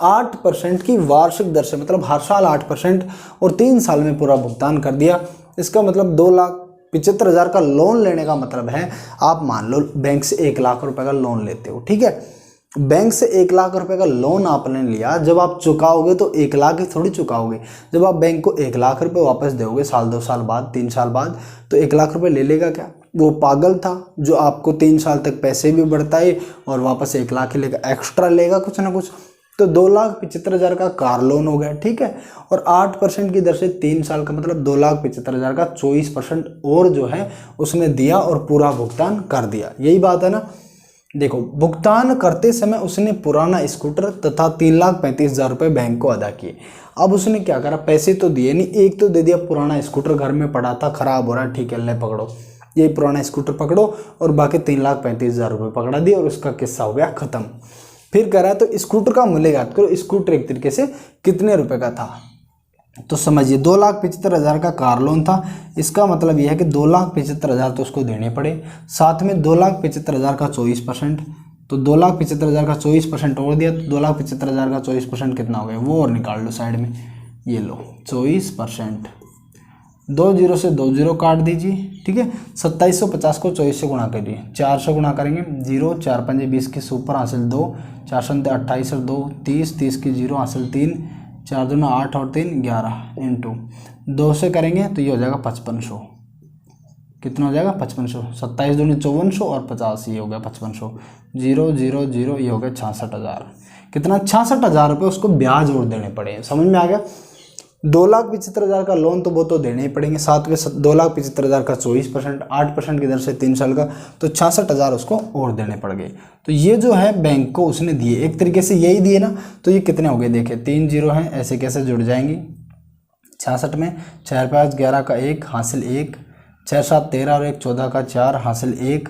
8% की वार्षिक दर से मतलब हर साल 8% और 3 साल में पूरा भुगतान कर दिया। इसका मतलब 2,75,000 का लोन लेने का मतलब है, आप मान लो बैंक से 1 लाख रुपए का लोन लेते हो, ठीक है। बैंक से 1 लाख रुपए का लोन आपने लिया, जब आप चुकाओगे तो 1 लाख ही थोड़ी चुकाओगे। जब आप बैंक को 1 लाख रुपए वापस दोगे साल 2 साल बाद 3 साल बाद, तो 1 लाख रुपए ले लेगा क्या? वो पागल था जो आपको 3 साल तक पैसे भी बढ़ताए और वापस 1 लाख ही लेगा, एक्स्ट्रा लेगा कुछ ना कुछ। तो 2,75,000 का कार लोन हो गया, ठीक है। और 8% की दर से 3 साल का मतलब 2,75,000 का 24% और जो है उसने दिया और पूरा भुगतान कर दिया। यही बात है ना। देखो, भुगतान करते समय उसने पुराना स्कूटर तथा 3,35,000 रुपये बैंक को अदा किए। अब उसने क्या करा, पैसे तो दिए नहीं, एक तो दे दिया पुराना स्कूटर घर में पड़ा था, खराब हो रहा है, ठीक है ले पकड़ो, ये पुराना स्कूटर पकड़ो, और बाकी 3,35,000 रुपये पकड़ा दिए और उसका किस्सा हो गया खत्म। फिर कह रहा है तो स्कूटर का मूल्य याद करो, स्कूटर एक तरीके से कितने रुपए का था। तो समझिए 2,75,000 का कार लोन था, इसका मतलब यह है कि 2,75,000 तो उसको देने पड़े, साथ में 2,75,000 का 24%, तो 2,75,000 का 24% और दिया, तो 2,75,000 का 24% कितना हो गया वो और निकाल लो साइड में, ये लो 24%। 2 जीरो से 2 जीरो काट दीजिए, ठीक है। 2750 को 24 से गुणा करिए, 4 से गुणा करेंगे, 0 4 5 20 की सुपर हासिल 2, 4 7 28 और 2 30, 30 की 0 हासिल 3, 4 दूना 8 और 3 11 इंटू 2 से करेंगे तो ये हो जाएगा 5500। कितना हो जाएगा 5500, 27 दूनी 5400 और 50 ये हो गया 5500, 0 0 0 ये हो गया 66,000। कितना 66,000 रुपये उसको ब्याज और देने पड़े। समझ में आ गया। 2,75,000 का लोन तो वो तो देने ही पड़ेंगे, साथ में 2,75,000 का 24%, 8% की दर से 3 साल का, तो 66,000 उसको और देने पड़ गए। तो ये जो है बैंक को उसने दिए, एक तरीके से यही दिए ना। तो ये कितने हो गए देखिए, 3 0 हैं, ऐसे कैसे जुड़ जाएंगे 66 में, 4 5 11 का 1 हासिल 1, 6 7 13 और 1 14 का 4 हासिल 1,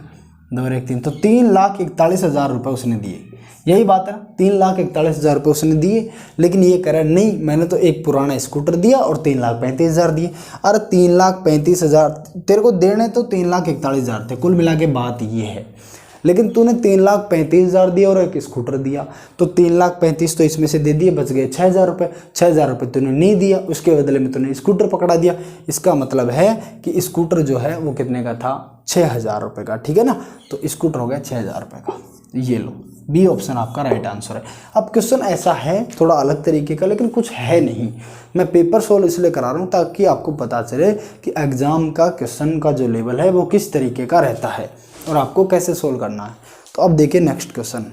2 और 1 3, तो 3,41,000 रुपये उसने दिए। यही बात है ना, 3,41,000 रुपये उसने दिए। लेकिन ये कह रहा है नहीं, मैंने तो एक पुराना स्कूटर दिया और 3,35,000 दिए। अरे 3,35,000 तेरे को देने तो 3,41,000 थे, कुल मिला के बात ये है। लेकिन तूने 3,35,000 दिया और एक स्कूटर दिया, तो 3,35,000 तो इसमें से दे दिए, बच गए 6,000 रुपये। 6,000 रुपये तूने नहीं दिया, उसके बदले में तूने स्कूटर पकड़ा दिया। इसका मतलब है कि स्कूटर जो है वो कितने का था, 6,000 रुपये का। ठीक है ना, तो स्कूटर हो गया 6,000 रुपये का। ये लो, बी ऑप्शन आपका राइट आंसर है। अब क्वेश्चन ऐसा है थोड़ा अलग तरीके का, लेकिन कुछ है नहीं। मैं पेपर सोल्व इसलिए करा रहा हूँ ताकि आपको पता चले कि एग्जाम का क्वेश्चन का जो लेवल है वो किस तरीके का रहता है और आपको कैसे सोल्व करना है। तो अब देखिए नेक्स्ट क्वेश्चन।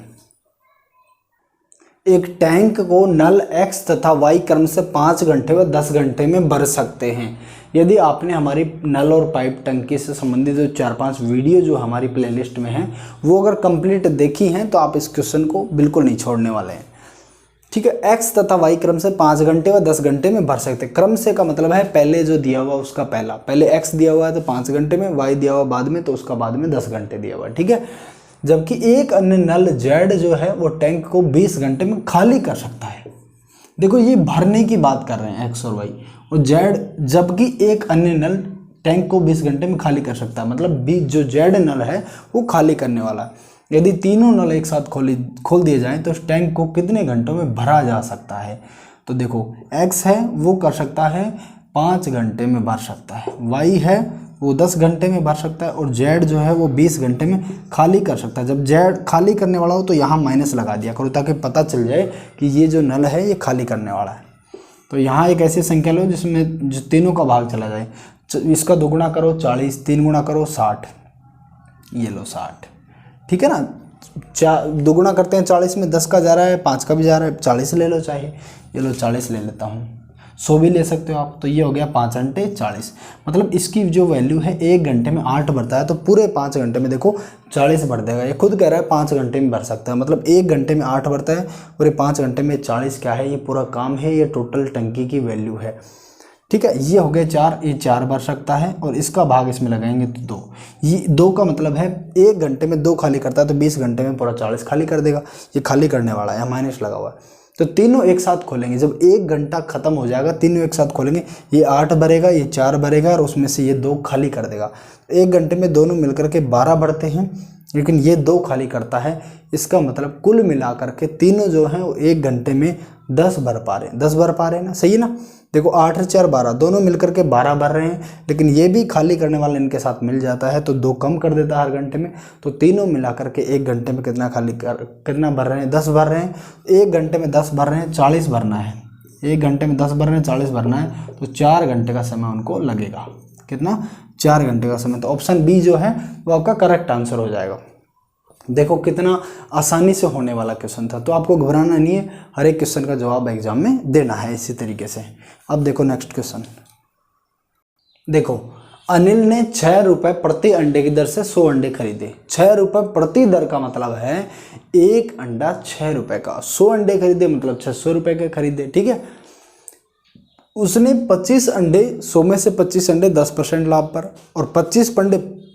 एक टैंक को नल x तथा y क्रम से 5 घंटे व 10 घंटे में भर सकते हैं। यदि आपने हमारी नल और पाइप टंकी से संबंधित जो 4-5 वीडियो जो हमारी प्लेलिस्ट में हैं वो अगर कंप्लीट देखी हैं तो आप इस क्वेश्चन को बिल्कुल नहीं छोड़ने वाले हैं। ठीक है, x तथा y क्रम से 5 घंटे व 10 घंटे में भर सकते हैं। क्रम से का मतलब है पहले जो दिया हुआ उसका पहले x दिया हुआ है तो 5 घंटे में, y दिया हुआ बाद में तो उसका बाद में 10 घंटे दिया हुआ है। ठीक है, जबकि एक अन्य नल Z जो है वो टैंक को 20 घंटे में खाली कर सकता है। देखो ये भरने की बात कर रहे हैं x और y, और Z, जबकि एक अन्य नल टैंक को 20 घंटे में खाली कर सकता है, मतलब जो Z नल है वो खाली करने वाला है। यदि तीनों नल एक साथ खोल दिए जाएं तो उस टैंक को कितने घंटों में भरा जा सकता है। तो देखो x है वो कर सकता है 5 घंटे में भर सकता है, y है वो 10 घंटे में भर सकता है, और Z जो है वो 20 घंटे में खाली कर सकता है। जब Z खाली करने वाला हो तो यहाँ माइनस लगा दिया करो ताकि पता चल जाए कि ये जो नल है ये खाली करने वाला है। तो यहाँ एक ऐसी संख्या लो जिसमें जो तीनों का भाग चला जाए। इसका दोगुना करो 40, 3 गुना करो 60, ये लो 60। ठीक है ना, दोगुना करते हैं 40 में, 10 का जा रहा है, 5 का भी जा रहा है, 40 ले लो चाहे, ये लो 40 ले लेता हूँ, 100 भी ले सकते हो आप। तो ये हो गया 5 घंटे 40, मतलब इसकी जो वैल्यू है 1 घंटे में 8 भरता है, तो पूरे 5 घंटे में देखो 40 भर देगा। ये खुद कह रहा है 5 घंटे में भर सकता है, मतलब 1 घंटे में 8 भरता है और ये 5 घंटे में 40 क्या है, ये पूरा काम है, ये टोटल टंकी की वैल्यू है। ठीक है, ये हो गए 4, ये 4 भर सकता है और इसका भाग इसमें लगाएंगे तो 2। ये 2 का मतलब है 1 घंटे में 2 खाली करता है, तो 20 घंटे में पूरा 40 खाली कर देगा। ये खाली करने वाला है, माइनस लगा हुआ है। तो तीनों एक साथ खोलेंगे, जब 1 घंटा खत्म हो जाएगा तीनों एक साथ खोलेंगे, ये 8 भरेगा, ये 4 भरेगा और उसमें से ये 2 खाली कर देगा। 1 घंटे में दोनों मिलकर के 12 भरते हैं, लेकिन ये 2 खाली करता है। इसका मतलब कुल मिलाकर के तीनों जो हैं वो 1 घंटे में 10 भर पा रहे हैं, 10 भर पा रहे हैं ना, सही है ना। देखो 8 और 4 12, दोनों मिलकर के 12 भर रहे हैं, लेकिन ये भी खाली करने वाला इनके साथ मिल जाता है तो 2 कम कर देता है हर घंटे में। तो तीनों मिलाकर के 1 घंटे में कितना कितना भर रहे हैं, 10 भर रहे हैं। 1 घंटे में 10 भर रहे हैं, 40 भरना है। 1 घंटे में 10 भर रहे हैं, 40 भरना है, तो 4 घंटे का समय उनको लगेगा। कितना, 4 घंटे का समय। तो ऑप्शन बी जो है वो आपका करेक्ट आंसर हो जाएगा। देखो कितना आसानी से होने वाला क्वेश्चन था, तो आपको घबराना नहीं है, हर एक क्वेश्चन का जवाब एग्जाम में देना है इसी तरीके से। अब देखो नेक्स्ट क्वेश्चन। देखो अनिल ने 6 रुपये प्रति अंडे की दर से 100 अंडे खरीदे। 6 रुपये प्रति दर का मतलब है 1 अंडा 6 रुपये का। 100 अंडे खरीदे मतलब 600 रुपये के खरीदे। ठीक है, उसने 25 अंडे, 100 में से 25 अंडे 10% लाभ पर, और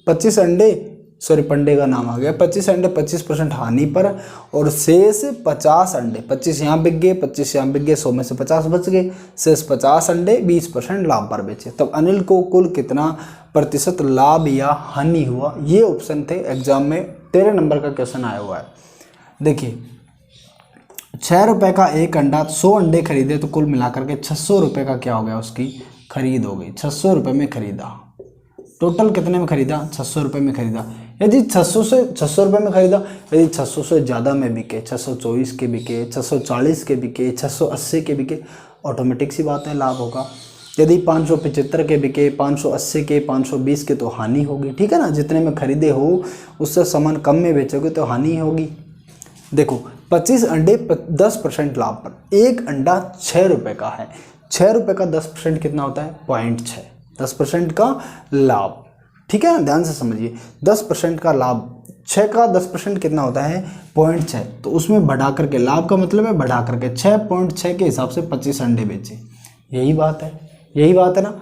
25 अंडे सॉरी पंडे का नाम आ गया, 25 अंडे 25% हानि पर, और शेष 50 अंडे, 25 यहाँ बिक गए, 25 यहाँ बिक गए, 100 में से 50 बच गए, शेष 50 अंडे 20% लाभ पर बेचे। तब अनिल को कुल कितना प्रतिशत लाभ या हानि हुआ। ये ऑप्शन थे एग्जाम में, 13 नंबर का क्वेश्चन आया हुआ है। देखिए 6 रुपये का 1 अंडा, 100 अंडे खरीदे तो कुल मिलाकर के 600 रुपये का क्या हो गया, उसकी खरीद हो गई। 600 रुपये में खरीदा, टोटल कितने में खरीदा, 600 रुपये में खरीदा। यदि 600 रुपये में खरीदा, यदि 600 से ज़्यादा में बिके, 624 के बिके, 640 के बिके, 680 के बिके, ऑटोमेटिक सी बात है लाभ होगा। यदि 575 के बिके, 580 के, 520 के तो हानि होगी, ठीक है ना। जितने में खरीदे हो उससे सामान कम में बेचोगे तो हानि होगी। देखो 25 अंडे 10% लाभ पर, एक अंडा 6 रुपये का है, 6 रुपये का 10% कितना होता है 0.6, 10% का लाभ, ठीक है ना, ध्यान से समझिए। 10% का लाभ, 6 का 10% कितना होता है 0.6, तो उसमें बढ़ा करके, लाभ का मतलब है बढ़ा करके 6.6 के हिसाब से 25 अंडे बेचे, यही बात है, यही बात है ना।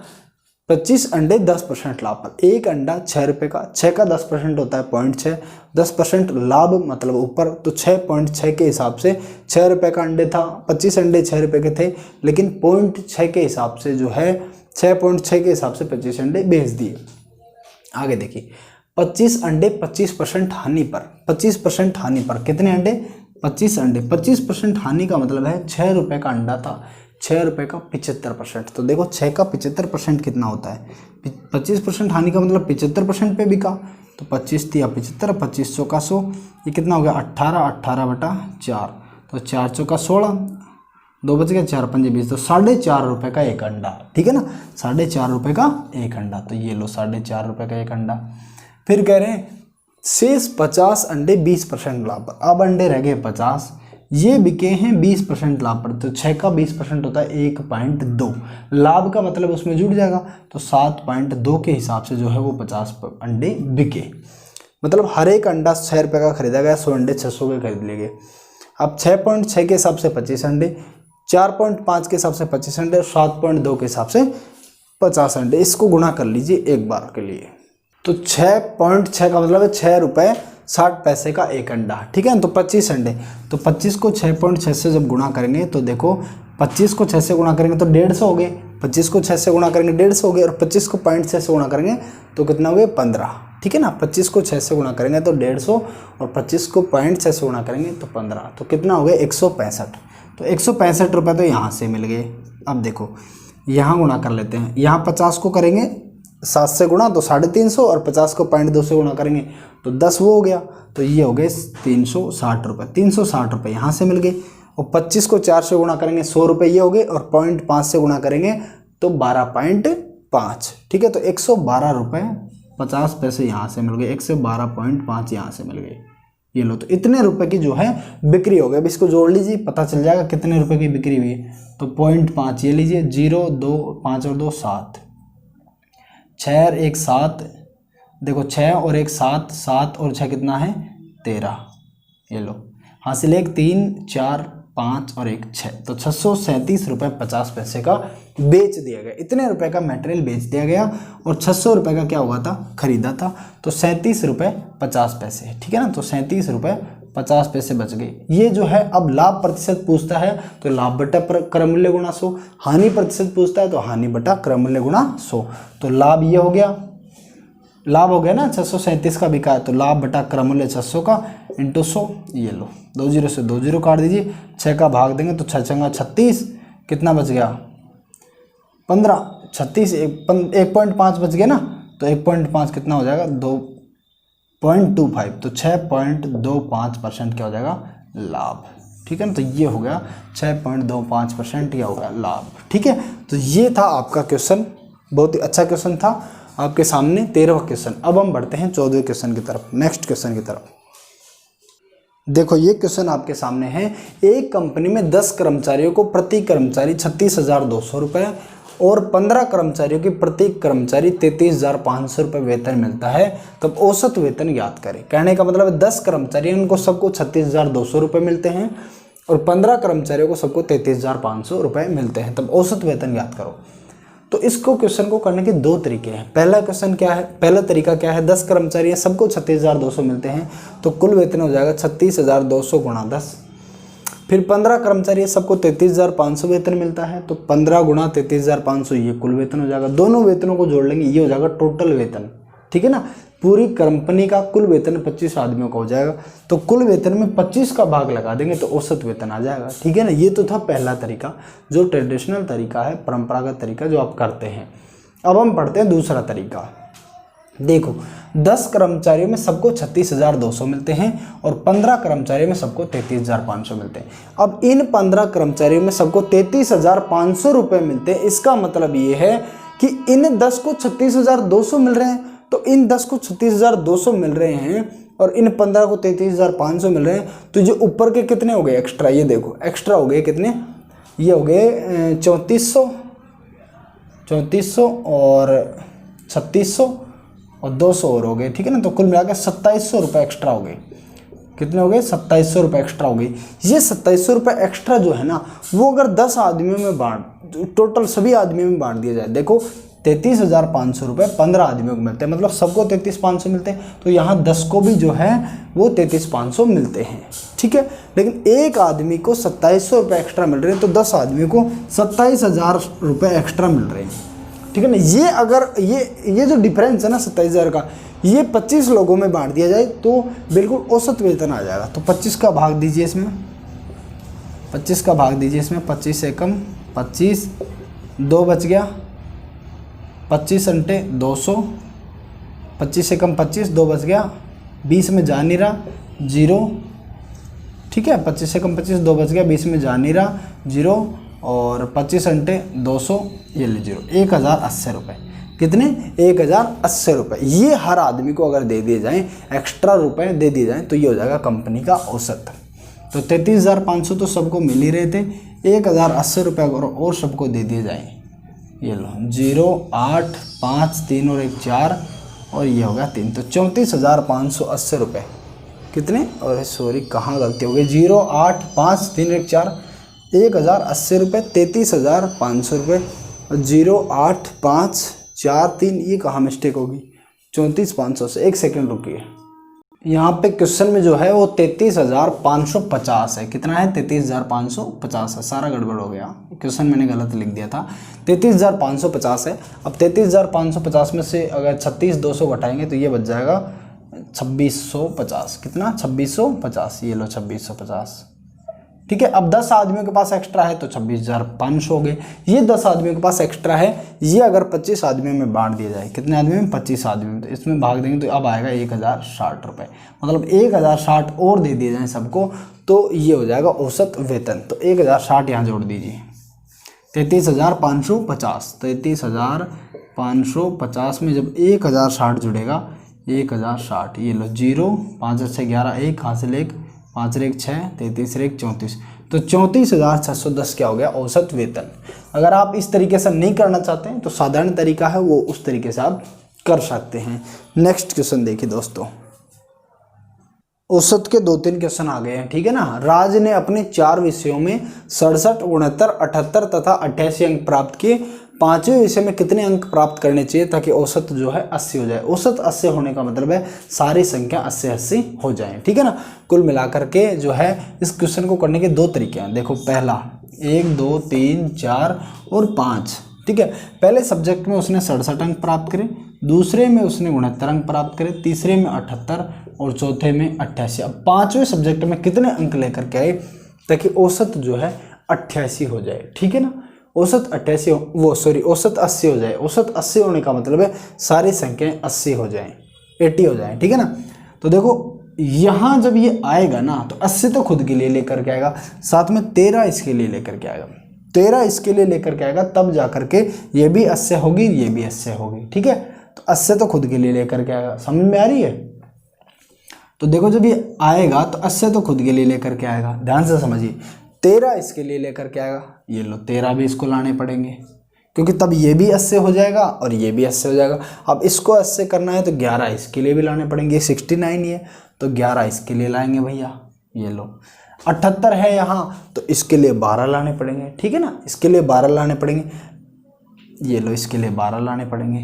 25 अंडे 10% लाभ पर, एक अंडा 6 रुपये का, 6 का 10% होता है 0.6, 10% लाभ मतलब ऊपर, तो 6.6 के हिसाब से 6 रुपये का अंडे था, 25 अंडे 6 रुपये के थे, लेकिन 0.6 के हिसाब से जो है 6.6 के हिसाब से 25 अंडे बेच दिए। आगे देखिए 25 अंडे 25% हानि पर, 25% हानि पर कितने अंडे 25 अंडे, 25% हानि का मतलब है 6 रुपये का अंडा था, 6 रुपये का 75%, तो देखो 6 का 75% कितना होता है 25% हानि का मतलब 75% पे बिका, तो 25 दिया 75, 25 चौका 100, ये कितना हो गया 18, 18/4, तो 4 चौका 16, 2 बच गया, 4 पंजे 20, तो 4.5 रुपये का एक अंडा, ठीक है ना, 4.5 रुपये का एक अंडा, तो ये लो 4.5 रुपये का एक अंडा। फिर कह रहे हैं शेष 50 अंडे 20% लाभ पर, अब अंडे रह गए 50, ये बिके हैं 20% लाभ पर, तो 6 का 20% होता है 1.2, लाभ का मतलब उसमें जुड़ जाएगा, तो 7.2 के हिसाब से जो है वो 50 अंडे बिके, मतलब हर एक अंडा 6 रुपये का खरीदा गया, 100 अंडे 600 के खरीद लिए गए। अब 6.6 के हिसाब से 25 अंडे, 4.5 के हिसाब से 25 अंडे और 7.2 के हिसाब से 50 अंडे, इसको गुणा कर लीजिए एक बार के लिए, तो 6.6 का मतलब है 6 रुपये 60 पैसे का एक अंडा, ठीक है ना, तो 25 अंडे, तो 25 को 6.6 से जब गुणा करेंगे तो देखो 25 को 6 से गुणा करेंगे तो 150 हो गए, 25 को 6 से गुणा करेंगे 150 हो गए, और 25 को 0.6 से गुणा करेंगे तो कितना हो गया 15, ठीक है ना। 25 को 6 से गुणा करेंगे तो 150 और 25 को 0.6 से गुणा करेंगे तो 15, तो कितना हो गया 165, तो 165 रुपये तो यहाँ से मिल गए। अब देखो यहाँ गुणा कर लेते हैं, यहाँ 50 को करेंगे 7 से गुणा तो 350, और 50 को 0.2 से गुणा करेंगे तो 10 वो हो गया, तो ये हो गए 360 रुपये, 360 रुपये यहाँ से मिल गए, और 25 को 4 से गुणा करेंगे 100 रुपये ये हो गए, और 0.5 से गुणा करेंगे तो 12.5, ठीक है, तो 112 रुपये 50 पैसे यहाँ से मिल गए, 112.5 यहाँ से मिल गए, ये लो, तो इतने रुपए की जो है बिक्री हो गई। अब इसको जोड़ लीजिए पता चल जाएगा कितने रुपए की बिक्री हुई है, तो 0.5 ये लीजिए, 0 2 5 और 2 7, 6 और 1 7, देखो 6 और 1 7, 7 और 6 कितना है 13, ये लो हासिल 1 3 4 5 और 1 6, तो 637 रुपये 50 पैसे का बेच दिया गया, इतने रुपए का मटेरियल बेच दिया गया, और 600 रुपये का क्या हुआ था खरीदा था, तो 37 रुपये 50 पैसे, ठीक है ना, तो 37 रुपये 50 पैसे बच गए। ये जो है अब लाभ प्रतिशत पूछता है तो लाभ बटा क्रय मूल्य गुणा 100, हानि प्रतिशत पूछता है तो हानि बटा क्रय मूल्य गुणा 100, तो लाभ ये हो गया, लाभ हो गया ना 637 का बिका है, तो लाभ बटा क्रय मूल्य 600 का इंटू 100, ये लो 2 0 से 2 0 काट दीजिए, 6 का भाग देंगे तो 6 छंगा 36, कितना बच गया 15, 36 1.5 बच गया ना, तो 1.5 कितना हो जाएगा 2.25, तो 6.25% क्या हो जाएगा लाभ, ठीक है ना, तो ये हो गया 6.25% क्या हो गया लाभ, ठीक है। तो ये था आपका क्वेश्चन, बहुत ही अच्छा क्वेश्चन था आपके सामने 13वां क्वेश्चन। अब हम बढ़ते हैं 14वें क्वेश्चन की तरफ, नेक्स्ट क्वेश्चन की तरफ। देखो ये क्वेश्चन आपके सामने है, एक कंपनी में 10 कर्मचारियों को प्रति कर्मचारी 36,200 रुपये और 15 कर्मचारियों की प्रति कर्मचारी 33,500 रुपये वेतन मिलता है, तब औसत वेतन ज्ञात करें। कहने का मतलब है 10 कर्मचारी उनको सबको 36,200 रुपये मिलते हैं और 15 कर्मचारियों को सबको 33,500 रुपये मिलते हैं, तब औसत वेतन ज्ञात करो। तो इसको क्वेश्चन को करने के 2 तरीके हैं। पहला क्वेश्चन क्या है, पहला तरीका क्या है, 10 कर्मचारी हैं सबको 36,200 मिलते हैं, तो कुल वेतन हो जाएगा 36,200 गुणा 10। फिर 15 कर्मचारी है सबको 33,500 वेतन मिलता है, तो 15 गुणा 33,500 ये कुल वेतन हो जाएगा। दोनों वेतनों को जोड़ लेंगे, ये हो जाएगा टोटल वेतन, ठीक है ना। पूरी कंपनी का कुल वेतन 25 आदमियों का हो जाएगा, तो कुल वेतन में 25 का भाग लगा देंगे तो औसत वेतन आ जाएगा, ठीक है ना। ये तो था पहला तरीका, जो ट्रेडिशनल तरीका है, परंपरागत तरीका जो आप करते हैं। अब हम पढ़ते हैं दूसरा तरीका। देखो 10 कर्मचारियों में सबको 36,200 मिलते हैं और 15 कर्मचारियों में सबको 33,500 मिलते हैं। अब इन 15 कर्मचारियों में सबको 33,500 रुपये मिलते हैं। इसका मतलब ये है कि इन 10 को 36,200 मिल रहे हैं, तो इन 10 को 36,200 मिल रहे हैं और इन 15 को 33,500 मिल रहे हैं। तो जो ऊपर के कितने हो गए एक्स्ट्रा, ये देखो एक्स्ट्रा हो गए कितने, ये हो गए 3400 और 3600 और 200 और हो गए, ठीक है ना। तो कुल मिलाकर 2700 रुपये एक्स्ट्रा हो गए। कितने हो गए, 2700 रुपये एक्स्ट्रा हो गई। ये 2700 रुपये एक्स्ट्रा जो है ना, वो अगर 10 आदमियों में टोटल सभी आदमियों में बांट दिया जाए, देखो 33,500 रुपये 15 आदमियों को मिलते हैं, मतलब सबको 33,500 मिलते हैं। तो यहाँ 10 को भी जो है वो 33,500 मिलते हैं, ठीक है। लेकिन एक आदमी को 2700 रुपये एक्स्ट्रा मिल रहे हैं, तो 10 आदमियों को 27,000 रुपये एक्स्ट्रा मिल रहे हैं, ठीक है ना। ये अगर ये जो डिफरेंस है ना 27,000 का, ये 25 लोगों में बांट दिया जाए तो बिल्कुल औसत वेतन आ जाएगा। तो 25 का भाग दीजिए इसमें, 25 का भाग दीजिए इसमें, 25 एकम 25, 2 बच गया, 25 अंटे 200, 25 एकम 25, 2 बच गया, 20 में जा नहीं रहा, 0, ठीक है। 25 एकम 25, 2 बच गया, 20 में जा नहीं रहा, 0 और 25 अंटे 200, ये ले 0, 1,080 रुपये। कितने, 1,080 रुपये। ये हर आदमी को अगर दे दिए जाएँ, एक्स्ट्रा रुपए दे दिए जाएँ, तो ये हो जाएगा कंपनी का औसत। तो 33,500 तो सबको मिल ही रहे थे, 1,080 रुपये अगर और सबको दे दिए जाएँ, ये लो 0, 8, 5, 3 और 1 4 और ये हो गया 3, तो 34,580 रुपये। कितने, और सॉरी कहाँ गलती हो गई, 0, 8, 5, 3, 1 4, 1,080 रुपये, 33,500 रुपये, 0, 8, 5, 4, 3, ये कहाँ मिस्टेक होगी, 34,500 से। एक सेकेंड रुकिए, यहाँ पे क्वेश्चन में जो है वो 33,550 है। कितना है, 33,550 है, सारा गड़बड़ हो गया, क्वेश्चन मैंने गलत लिख दिया था। 33,550 है। अब 33,550 में से अगर 36,200 घटाएंगे तो ये बच जाएगा 2,650। कितना, 2,650, ये लो 2,650, ठीक है। अब 10 आदमियों के पास एक्स्ट्रा है तो 26,500 हो गए। ये 10 आदमियों के पास एक्स्ट्रा है, ये अगर 25 आदमियों में बांट दिया जाए, कितने आदमी में, 25 आदमी में, तो इसमें भाग देंगे तो अब आएगा 1,060 रुपये। मतलब 1,060 और दे दिए जाएँ सबको, तो ये हो जाएगा औसत वेतन। तो 1,060 यहाँ जोड़ दीजिए, 33,550, 33,550 में जब 1,060 जुड़ेगा, 1,060, ये लो 0, 5 से 11, 1 हासिल 1, 5 1 6, 33 1 34, तो 34,610 क्या हो गया, औसत वेतन। अगर आप इस तरीके से नहीं करना चाहते हैं तो साधारण तरीका है वो, उस तरीके से आप कर सकते हैं। नेक्स्ट क्वेश्चन देखिए दोस्तों, औसत के 2-3 क्वेश्चन आ गए हैं, ठीक है ना। राज ने अपने 4 विषयों में 67, 69, 78 तथा 88 अंक प्राप्त किए। 5वें विषय में कितने अंक प्राप्त करने चाहिए ताकि औसत जो है 80 हो जाए। औसत 80 होने का मतलब है सारी संख्या 80-80 हो जाए, ठीक है ना। कुल मिलाकर के जो है इस क्वेश्चन को करने के 2 तरीके हैं। देखो पहला 1, 2, 3, 4 और 5, ठीक है। पहले सब्जेक्ट में उसने 67 अंक प्राप्त करे, दूसरे में उसने 69 अंक प्राप्त करे, तीसरे में 78 और चौथे में 88। अब 5वें सब्जेक्ट में कितने अंक लेकर के आए ताकि औसत जो है 88 हो जाए, ठीक है ना। औसत 88 औसत 80 हो जाए। औसत 80 होने का मतलब है सारी संख्याएं 80 हो जाएं, 80 हो जाएं, ठीक है ना। तो देखो यहाँ जब ये आएगा ना तो 80 तो खुद के लिए लेकर के आएगा, साथ में 13 इसके लिए लेकर के आएगा, 13 इसके लिए लेकर के आएगा, तब जा करके ये भी 80 होगी, ये भी 80 होगी, ठीक है। तो 80 तो खुद के लिए लेकर के आएगा, समझ में आ रही है। तो देखो जब ये आएगा तो 80 तो खुद के लिए लेकर के आएगा, ध्यान से समझिए। 13 इसके लिए लेकर के आएगा, ये लो 13 भी इसको लाने पड़ेंगे क्योंकि तब ये भी 80 हो जाएगा और ये भी 80 हो जाएगा। अब इसको 80 करना है तो 11 इसके लिए भी लाने पड़ेंगे, 69 ही है तो 11 इसके लिए लाएंगे भैया, ये लो। 78 है यहाँ तो इसके लिए 12 लाने पड़ेंगे, ठीक है ना, इसके लिए 12 लाने पड़ेंगे, ये लो इसके लिए 12 लाने पड़ेंगे।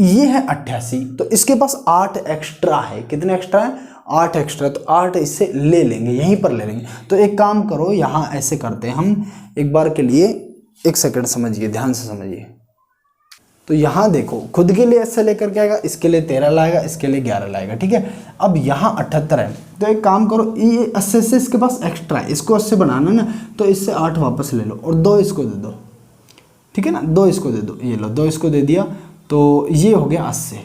ये है 88, तो इसके पास 8 एक्स्ट्रा है। कितने एक्स्ट्रा है, 8 एक्स्ट्रा, तो 8 इससे ले लेंगे, यहीं पर ले लेंगे। तो एक काम करो, यहाँ ऐसे करते हैं हम एक बार के लिए, एक सेकंड समझिए, ध्यान से समझिए। तो यहाँ देखो खुद के लिए ऐसे लेकर के आएगा, इसके लिए 13 लाएगा, इसके लिए 11 लाएगा, ठीक है। अब यहाँ 78 है तो एक काम करो, ये 80 से इसके पास एक्स्ट्रा है, इसको 80 बनाना ना, तो इससे 8 वापस ले लो और 2 इसको दे दो, ठीक है ना, 2 इसको दे दो, ये लो 2 इसको दे दिया तो ये हो गया 80।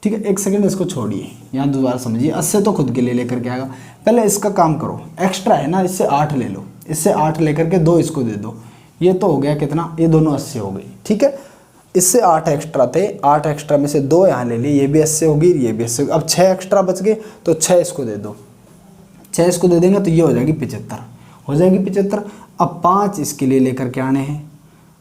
ठीक है, एक सेकंड इसको छोड़िए, यहाँ दोबारा समझिए। 80 तो खुद के लिए लेकर के आएगा। पहले इसका काम करो, एक्स्ट्रा है ना, इससे 8 ले लो, इससे 8 लेकर के 2 इसको दे दो, ये तो हो गया कितना, ये दोनों 80 हो गई। ठीक है, इससे 8 एक्स्ट्रा थे, 8 एक्स्ट्रा में से 2 यहाँ ले लिए, ये भी 80 होगी, ये भी 80 होगी। अब 6 एक्स्ट्रा बच गए तो 6 इसको दे दो, 6 इसको दे देंगे तो ये हो जाएगी 75, हो जाएगी 75। अब 5 इसके लिए लेकर के आने हैं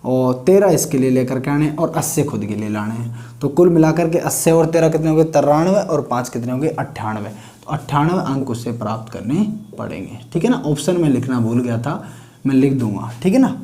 और 13 इसके लिए लेकर के आने हैं और 80 खुद के लिए लाने हैं। तो कुल मिलाकर के 80 और 13 कितने हो गए, 93, और 5 कितने हो गए, 98। तो 98 अंक उससे प्राप्त करने पड़ेंगे। ठीक है ना, ऑप्शन में लिखना भूल गया था, मैं लिख दूंगा। ठीक है ना,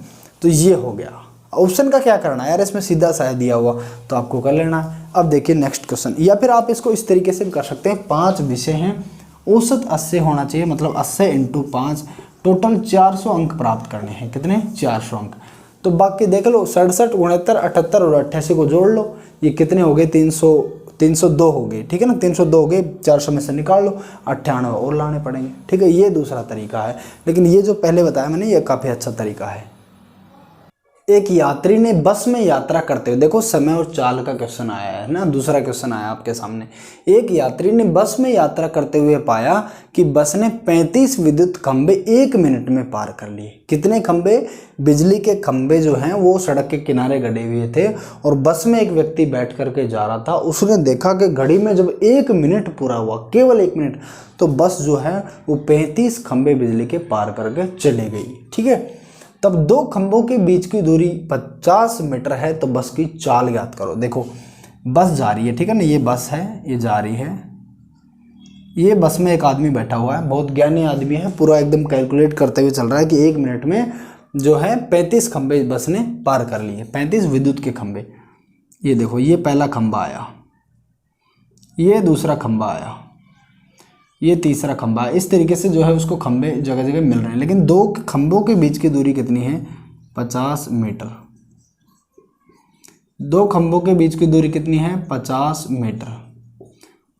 तो ये हो गया। ऑप्शन का क्या करना है यार, इसमें सीधा सा दिया हुआ तो आपको कर लेना है। अब देखिए नेक्स्ट क्वेश्चन, या फिर आप इसको इस तरीके से भी कर सकते हैं, 5 विषय हैं, औसत 80 होना चाहिए, मतलब 80 × 5, टोटल 400 अंक प्राप्त करने हैं। कितने, 400 अंक। तो बाकी देख लो, 67, 69, 78 और 88 को जोड़ लो, ये कितने हो गए, 302 हो गए। ठीक है ना, 302 हो गए, 400 में से निकाल लो, 98 और लाने पड़ेंगे। ठीक है, ये दूसरा तरीका है, लेकिन ये जो पहले बताया मैंने ये काफ़ी अच्छा तरीका है। एक यात्री ने बस में यात्रा करते हुए, देखो समय और चाल का क्वेश्चन आया है ना, दूसरा क्वेश्चन आया आपके सामने। एक यात्री ने बस में यात्रा करते हुए पाया कि बस ने 35 विद्युत खंबे 1 मिनट में पार कर लिए। कितने खंबे, बिजली के खंबे जो हैं वो सड़क के किनारे गड़े हुए थे और बस में एक व्यक्ति बैठ करके जा रहा था। उसने देखा कि घड़ी में जब 1 मिनट पूरा हुआ, केवल 1 मिनट, तो बस जो है वो 35 खंबे बिजली के पार करके चली गई। ठीक है, तब 2 खंभों के बीच की दूरी 50 मीटर है, तो बस की चाल ज्ञात करो। देखो बस जा रही है, ठीक है ना, ये बस है, ये जा रही है, ये बस में एक आदमी बैठा हुआ है, बहुत ज्ञानी आदमी है, पूरा एकदम कैलकुलेट करते हुए चल रहा है कि 1 मिनट में जो है 35 खंभे बस ने पार कर लिए, 35 विद्युत के खंभे। ये देखो, ये पहला खंभा आया, ये दूसरा खंभा आया, ये तीसरा खंभा है। इस तरीके से जो है उसको खंभे जगह जगह मिल रहे हैं, लेकिन 2 खंभों के बीच की दूरी कितनी है, 50 मीटर। 2 खंभों के बीच की दूरी कितनी है, 50 मीटर।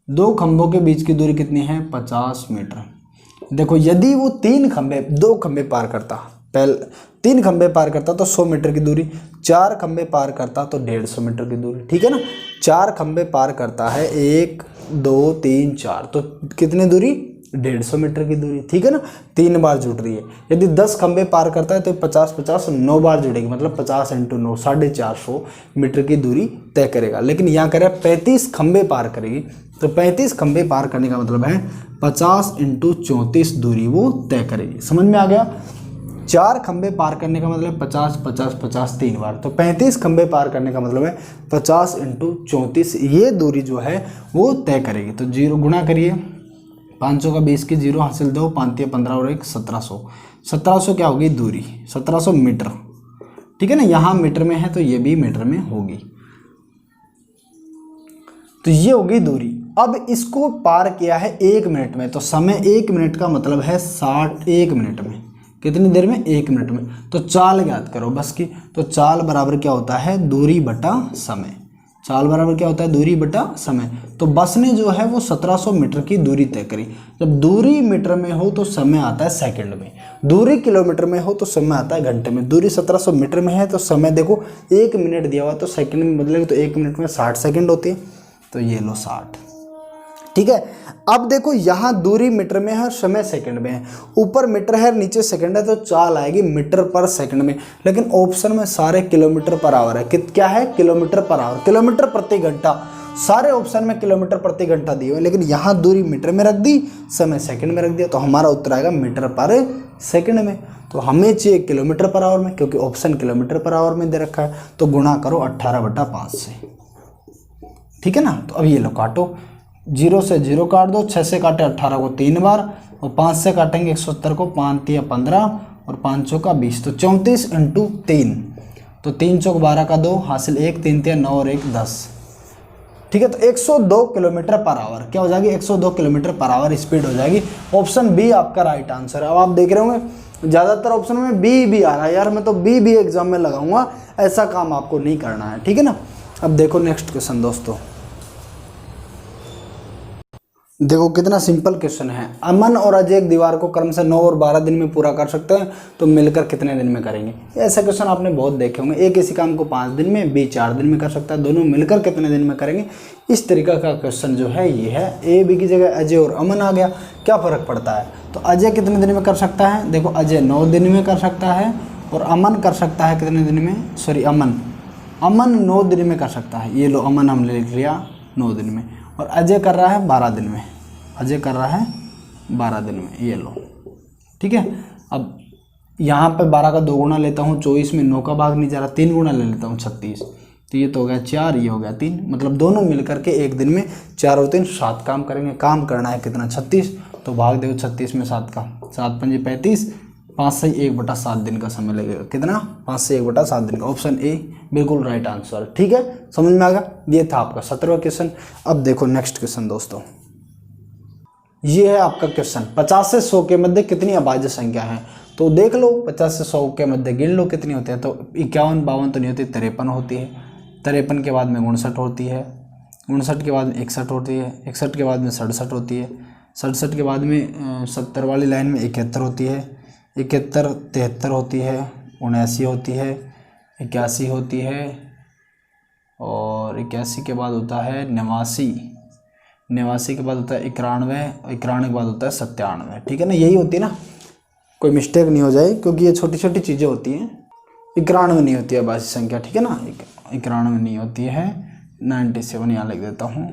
2 खंभों के बीच की दूरी कितनी है, 50 मीटर। देखो यदि वो 3 खंभे, 2 खंभे पार करता, पहले 3 खंभे पार करता तो 100 मीटर की दूरी, 4 खंभे पार करता तो 150 मीटर की दूरी। ठीक है ना, 4 खंभे पार करता है, 1 2 3 4, तो कितनी दूरी, 150 मीटर की दूरी। ठीक है ना, 3 बार जुड़ रही है। यदि 10 खंभे पार करता है तो 50 50 9 बार जुड़ेगी, मतलब 50 × 9 450 मीटर की दूरी तय करेगा। लेकिन यहाँ कह रहा है 35 खंभे पार करेगी, तो 35 खंभे पार करने का मतलब है 50 × 34 दूरी वो तय करेगी। समझ में आ गया, 4 खंभे पार करने का मतलब 50 50 50 3 बार, तो 35 खंभे पार करने का मतलब है 50 × 34, ये दूरी जो है वो तय करेगी। तो 0 गुणा करिए, 500 का 20 की 0 हासिल 2, 5 × 15 और 1 1700, 1700 क्या होगी दूरी, 1700 मीटर। ठीक है ना, यहाँ मीटर में है तो ये भी मीटर में होगी, तो ये होगी दूरी। अब इसको पार किया है 1 मिनट में, तो समय 1 मिनट का मतलब है 60, 1 मिनट में, कितनी देर में, 1 मिनट में। तो चाल ज्ञात करो बस की, तो चाल बराबर क्या होता है, दूरी बटा समय। चाल बराबर क्या होता है, दूरी बटा समय। तो बस ने जो है वो 1700 मीटर की दूरी तय करी। जब दूरी मीटर में हो तो समय आता है सेकंड में, दूरी किलोमीटर में हो तो समय आता है घंटे में। दूरी 1700 मीटर में है तो समय देखो 1 मिनट दिया हुआ, तो सेकंड में बदलेगा तो 1 मिनट में 60 सेकंड होती है, तो ये लो 60। ठीक है, अब देखो यहाँ दूरी मीटर में है और समय सेकंड में है, ऊपर मीटर है नीचे सेकंड है, तो चाल आएगी मीटर पर सेकंड में। लेकिन ऑप्शन में सारे किलोमीटर पर आवर है, क्या है, किलोमीटर पर आवर, किलोमीटर प्रति घंटा, सारे ऑप्शन में किलोमीटर प्रति घंटा दिए हुए, लेकिन यहाँ दूरी मीटर में रख दी, समय सेकंड में रख दिया, तो हमारा उत्तर आएगा मीटर पर सेकंड में। तो हमें चाहिए किलोमीटर पर आवर में, क्योंकि ऑप्शन किलोमीटर पर आवर में दे रखा है, तो गुणा करो 18/5 से। ठीक है ना, तो अब ये लो काटो, 0 से 0 काट दो, 6 से काटे 18 को 3 बार, और 5 से काटेंगे 170 को, 5 × 15 और 5 का 20, तो 34 × 3, तो 3 चौक 12 का 2 हासिल 1, 3 3 9 और 1 10। ठीक है, तो 102 किलोमीटर पर आवर क्या हो जाएगी, 102 किलोमीटर पर आवर स्पीड हो जाएगी। ऑप्शन बी आपका राइट आंसर है। अब आप देख रहे होंगे ज़्यादातर ऑप्शन में बी आ रहा है, यार मैं तो बी एग्जाम में लगाऊंगा, ऐसा काम आपको नहीं करना है। ठीक है ना, अब देखो नेक्स्ट क्वेश्चन दोस्तों, देखो कितना सिंपल क्वेश्चन है। अमन और अजय एक दीवार को क्रम से 9 और 12 दिन में पूरा कर सकते हैं, तो मिलकर कितने दिन में करेंगे। ऐसा क्वेश्चन आपने बहुत देखे होंगे। ए किसी काम को 5 दिन में, बी 4 दिन में कर सकता है, दोनों मिलकर कितने दिन में करेंगे। इस तरीका का क्वेश्चन जो है ये है। ए बी की जगह अजय और अमन आ गया, क्या फ़र्क पड़ता है। तो अजय कितने दिन में कर सकता है, देखो अजय 9 दिन में कर सकता है और अमन कर सकता है कितने दिन में, सॉरी अमन 9 दिन में कर सकता है। ये लो अमन हमने लिख लिया 9 दिन में, और अजय कर रहा है 12 दिन में, अजय कर रहा है 12 दिन में, ये लो ठीक है। अब यहाँ पे 12 का 2 गुना लेता हूँ, 24 में 9 का भाग नहीं जा रहा, 3 गुना ले लेता हूँ 36, तो ये तो हो गया 4, ये हो गया 3, मतलब दोनों मिलकर के एक दिन में 4 और 3 7 काम करेंगे। काम करना है कितना 36, तो भाग दो 36 में 7 का, 7 पंजे 35, 5 से 1/7 दिन का समय लगेगा। कितना, 5 से 1/7 दिन का। ऑप्शन ए बिल्कुल राइट आंसर, ठीक है, समझ में आ गया। ये था आपका 17वां क्वेश्चन। अब देखो नेक्स्ट क्वेश्चन दोस्तों, ये है आपका क्वेश्चन। 50 से 100 के मध्य कितनी अभाज्य संख्या है। तो देख लो 50 से 100 के मध्य गिन लो कितनी होती है। तो 51 52 तो नहीं होती, 53 होती है, 53 के बाद में 59 होती है, 59 के बाद में 61 होती है, 61 के बाद में 67 होती है, 67 के बाद में 70 वाली लाइन में 71 होती है, 71 73 होती है, 79 होती है, 81 होती है, और 81 के बाद होता है 89, 89 के बाद होता है 91, 91 के बाद होता है 97, ठीक है ना। यही होती है ना, कोई मिस्टेक नहीं हो जाए, क्योंकि ये छोटी छोटी चीज़ें होती हैं। 91 नहीं होती है अभाज्य संख्या, ठीक है ना, 91 नहीं होती है। 97 यहाँ लिख देता हूँ,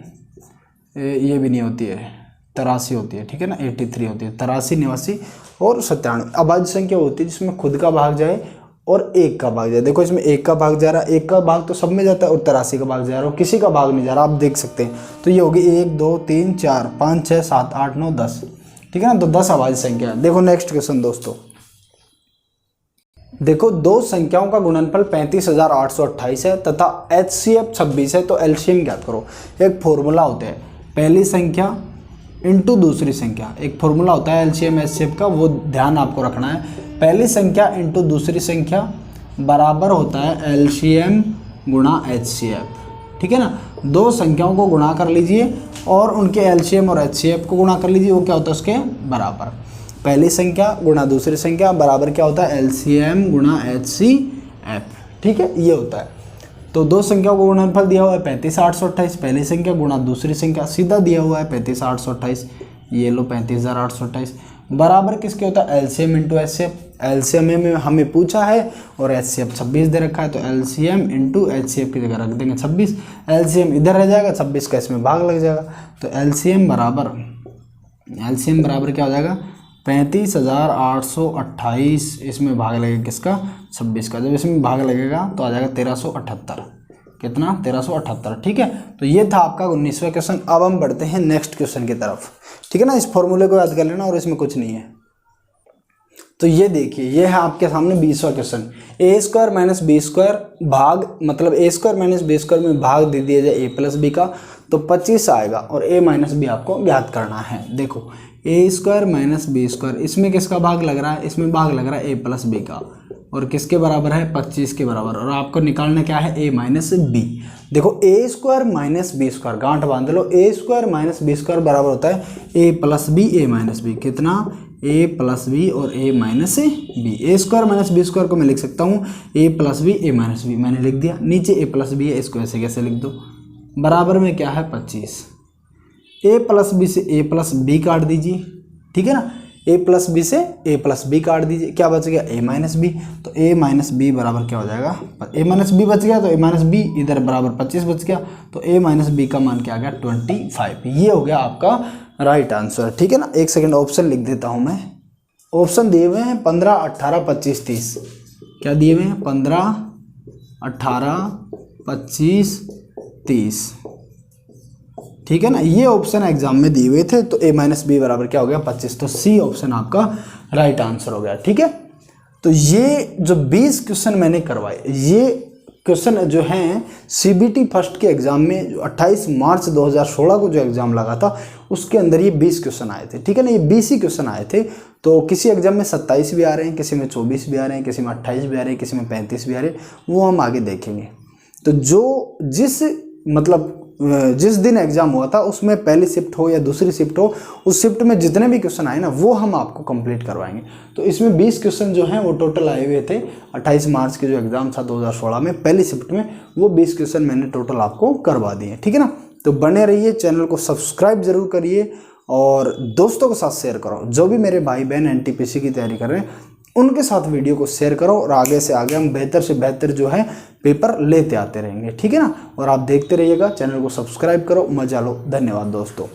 ये भी नहीं होती है। 83 होती है, ठीक है ना, 83 होती है। 83 89 और 97 अभाज्य संख्या होती है जिसमें खुद का भाग जाए और 1 का भाग जाए। देखो इसमें 1 का भाग जा रहा है, 1 का भाग तो सब में जाता है, और 83 का भाग जा रहा है और किसी का भाग नहीं जा रहा, आप देख सकते हैं। तो ये होगी 1 2 3 4 5 6 7 8 9 10, ठीक है ना। तो 10 अभाज्य संख्या है। देखो नेक्स्ट क्वेश्चन दोस्तों, देखो दो संख्याओं का गुणनफल 35,828 है तथा HCF 26 है, तो एलसीएम ज्ञात करो। एक फॉर्मूला होता है पहली संख्या इंटू दूसरी संख्या, एक फॉर्मूला होता है एलसीएम HCF का, वो ध्यान आपको रखना है। पहली संख्या इंटू दूसरी संख्या बराबर होता है एलसीएम गुणा HCF, ठीक है ना। दो संख्याओं को गुणा कर लीजिए और उनके एलसीएम और HCF को गुणा कर लीजिए, वो क्या होता है उसके बराबर। पहली संख्या गुणा दूसरी संख्या बराबर क्या होता है, एलसीएम गुणा HCF, ठीक है, ये होता है। तो दो संख्याओं को गुणनफल दिया हुआ है 35,828, पहली संख्या गुणा दूसरी संख्या सीधा दिया हुआ है 35,828, ये लो 35,828 बराबर किसके होता है, एलसीएम इंटू HCF। एलसीएम में हमें पूछा है और HCF 26 दे रखा है, तो एलसीएम इंटू HCF की जगह रख देंगे 26, एलसीएम इधर रह जाएगा, 26 का इसमें भाग लग जाएगा, तो एलसीएम बराबर क्या हो जाएगा 35,828, इसमें भाग लगेगा किसका 26 का, जब इसमें भाग लगेगा तो आ जाएगा 1378, कितना 1378, ठीक है। तो ये था आपका 19वां क्वेश्चन। अब हम बढ़ते हैं नेक्स्ट क्वेश्चन की तरफ, ठीक है ना। इस फॉर्मूले को याद कर लेना और इसमें कुछ नहीं है। तो ये देखिए, ये है आपके सामने 20वां क्वेश्चन। a² माइनस b² भाग, मतलब a² माइनस b² में भाग दे दिया जाए a प्लस b का, तो 25 आएगा और a माइनस b आपको ज्ञात करना है। देखो a² माइनस b², इसमें किसका भाग लग रहा है, इसमें भाग लग रहा है a प्लस b का, और किसके बराबर है 25 के बराबर, और आपको निकालना क्या है a माइनस b। देखो a² माइनस b², गांठ बांध लो, a² माइनस b² बराबर होता है a plus b a minus b, कितना a प्लस b और a minus b। a² minus b² को मैं लिख सकता हूँ a plus b a minus b, मैंने लिख दिया। नीचे a प्लस b है, इसको ऐसे कैसे लिख दो, बराबर में क्या है 25, a प्लस b से a प्लस b काट दीजिए, ठीक है ना, a प्लस b से a प्लस b काट दीजिए, क्या बच गया a माइनस b, तो a माइनस b बराबर क्या हो जाएगा, a माइनस b बच गया, तो a माइनस b इधर बराबर 25 बच गया, तो a माइनस b का मान क्या आ गया 25। ये हो गया आपका राइट आंसर, ठीक है ना। एक सेकंड ऑप्शन लिख देता हूँ मैं। ऑप्शन दिए हुए हैं 15 18 25 30, क्या दिए हुए हैं 15 18 25 30, ठीक है ना। ये ऑप्शन एग्जाम में दिए हुए थे, तो a माइनस बी बराबर क्या हो गया 25, तो सी ऑप्शन आपका राइट आंसर हो गया, ठीक है। तो ये जो 20 क्वेश्चन मैंने करवाए, ये क्वेश्चन जो हैं CBT फर्स्ट के एग्जाम में, जो 28 मार्च 2016 को जो एग्जाम लगा था उसके अंदर ये 20 क्वेश्चन आए थे, ठीक है ना। ये 20 ही क्वेश्चन आए थे। तो किसी एग्जाम में 27 भी आ रहे हैं, किसी में 24 भी आ रहे हैं, किसी में 28 भी आ रहे हैं, किसी में 35 भी आ रहे हैं, वो हम आगे देखेंगे। तो जो जिस मतलब जिस दिन एग्जाम हुआ था उसमें पहली शिफ्ट हो या दूसरी शिफ्ट हो, उस शिफ्ट में जितने भी क्वेश्चन आए ना वो हम आपको कंप्लीट करवाएंगे। तो इसमें 20 क्वेश्चन जो हैं वो टोटल आए हुए थे 28 मार्च के जो एग्जाम था 2016 में पहली शिफ्ट में, वो 20 क्वेश्चन मैंने टोटल आपको करवा दिए, ठीक है ना। तो बने रहिए, चैनल को सब्सक्राइब जरूर करिए और दोस्तों के साथ शेयर करो। जो भी मेरे भाई बहन एनटीपीसी की तैयारी कर रहे हैं उनके साथ वीडियो को शेयर करो और आगे से आगे हम बेहतर से बेहतर जो है पेपर लेते आते रहेंगे, ठीक है ना। और आप देखते रहिएगा, चैनल को सब्सक्राइब करो, मजा लो। धन्यवाद दोस्तों।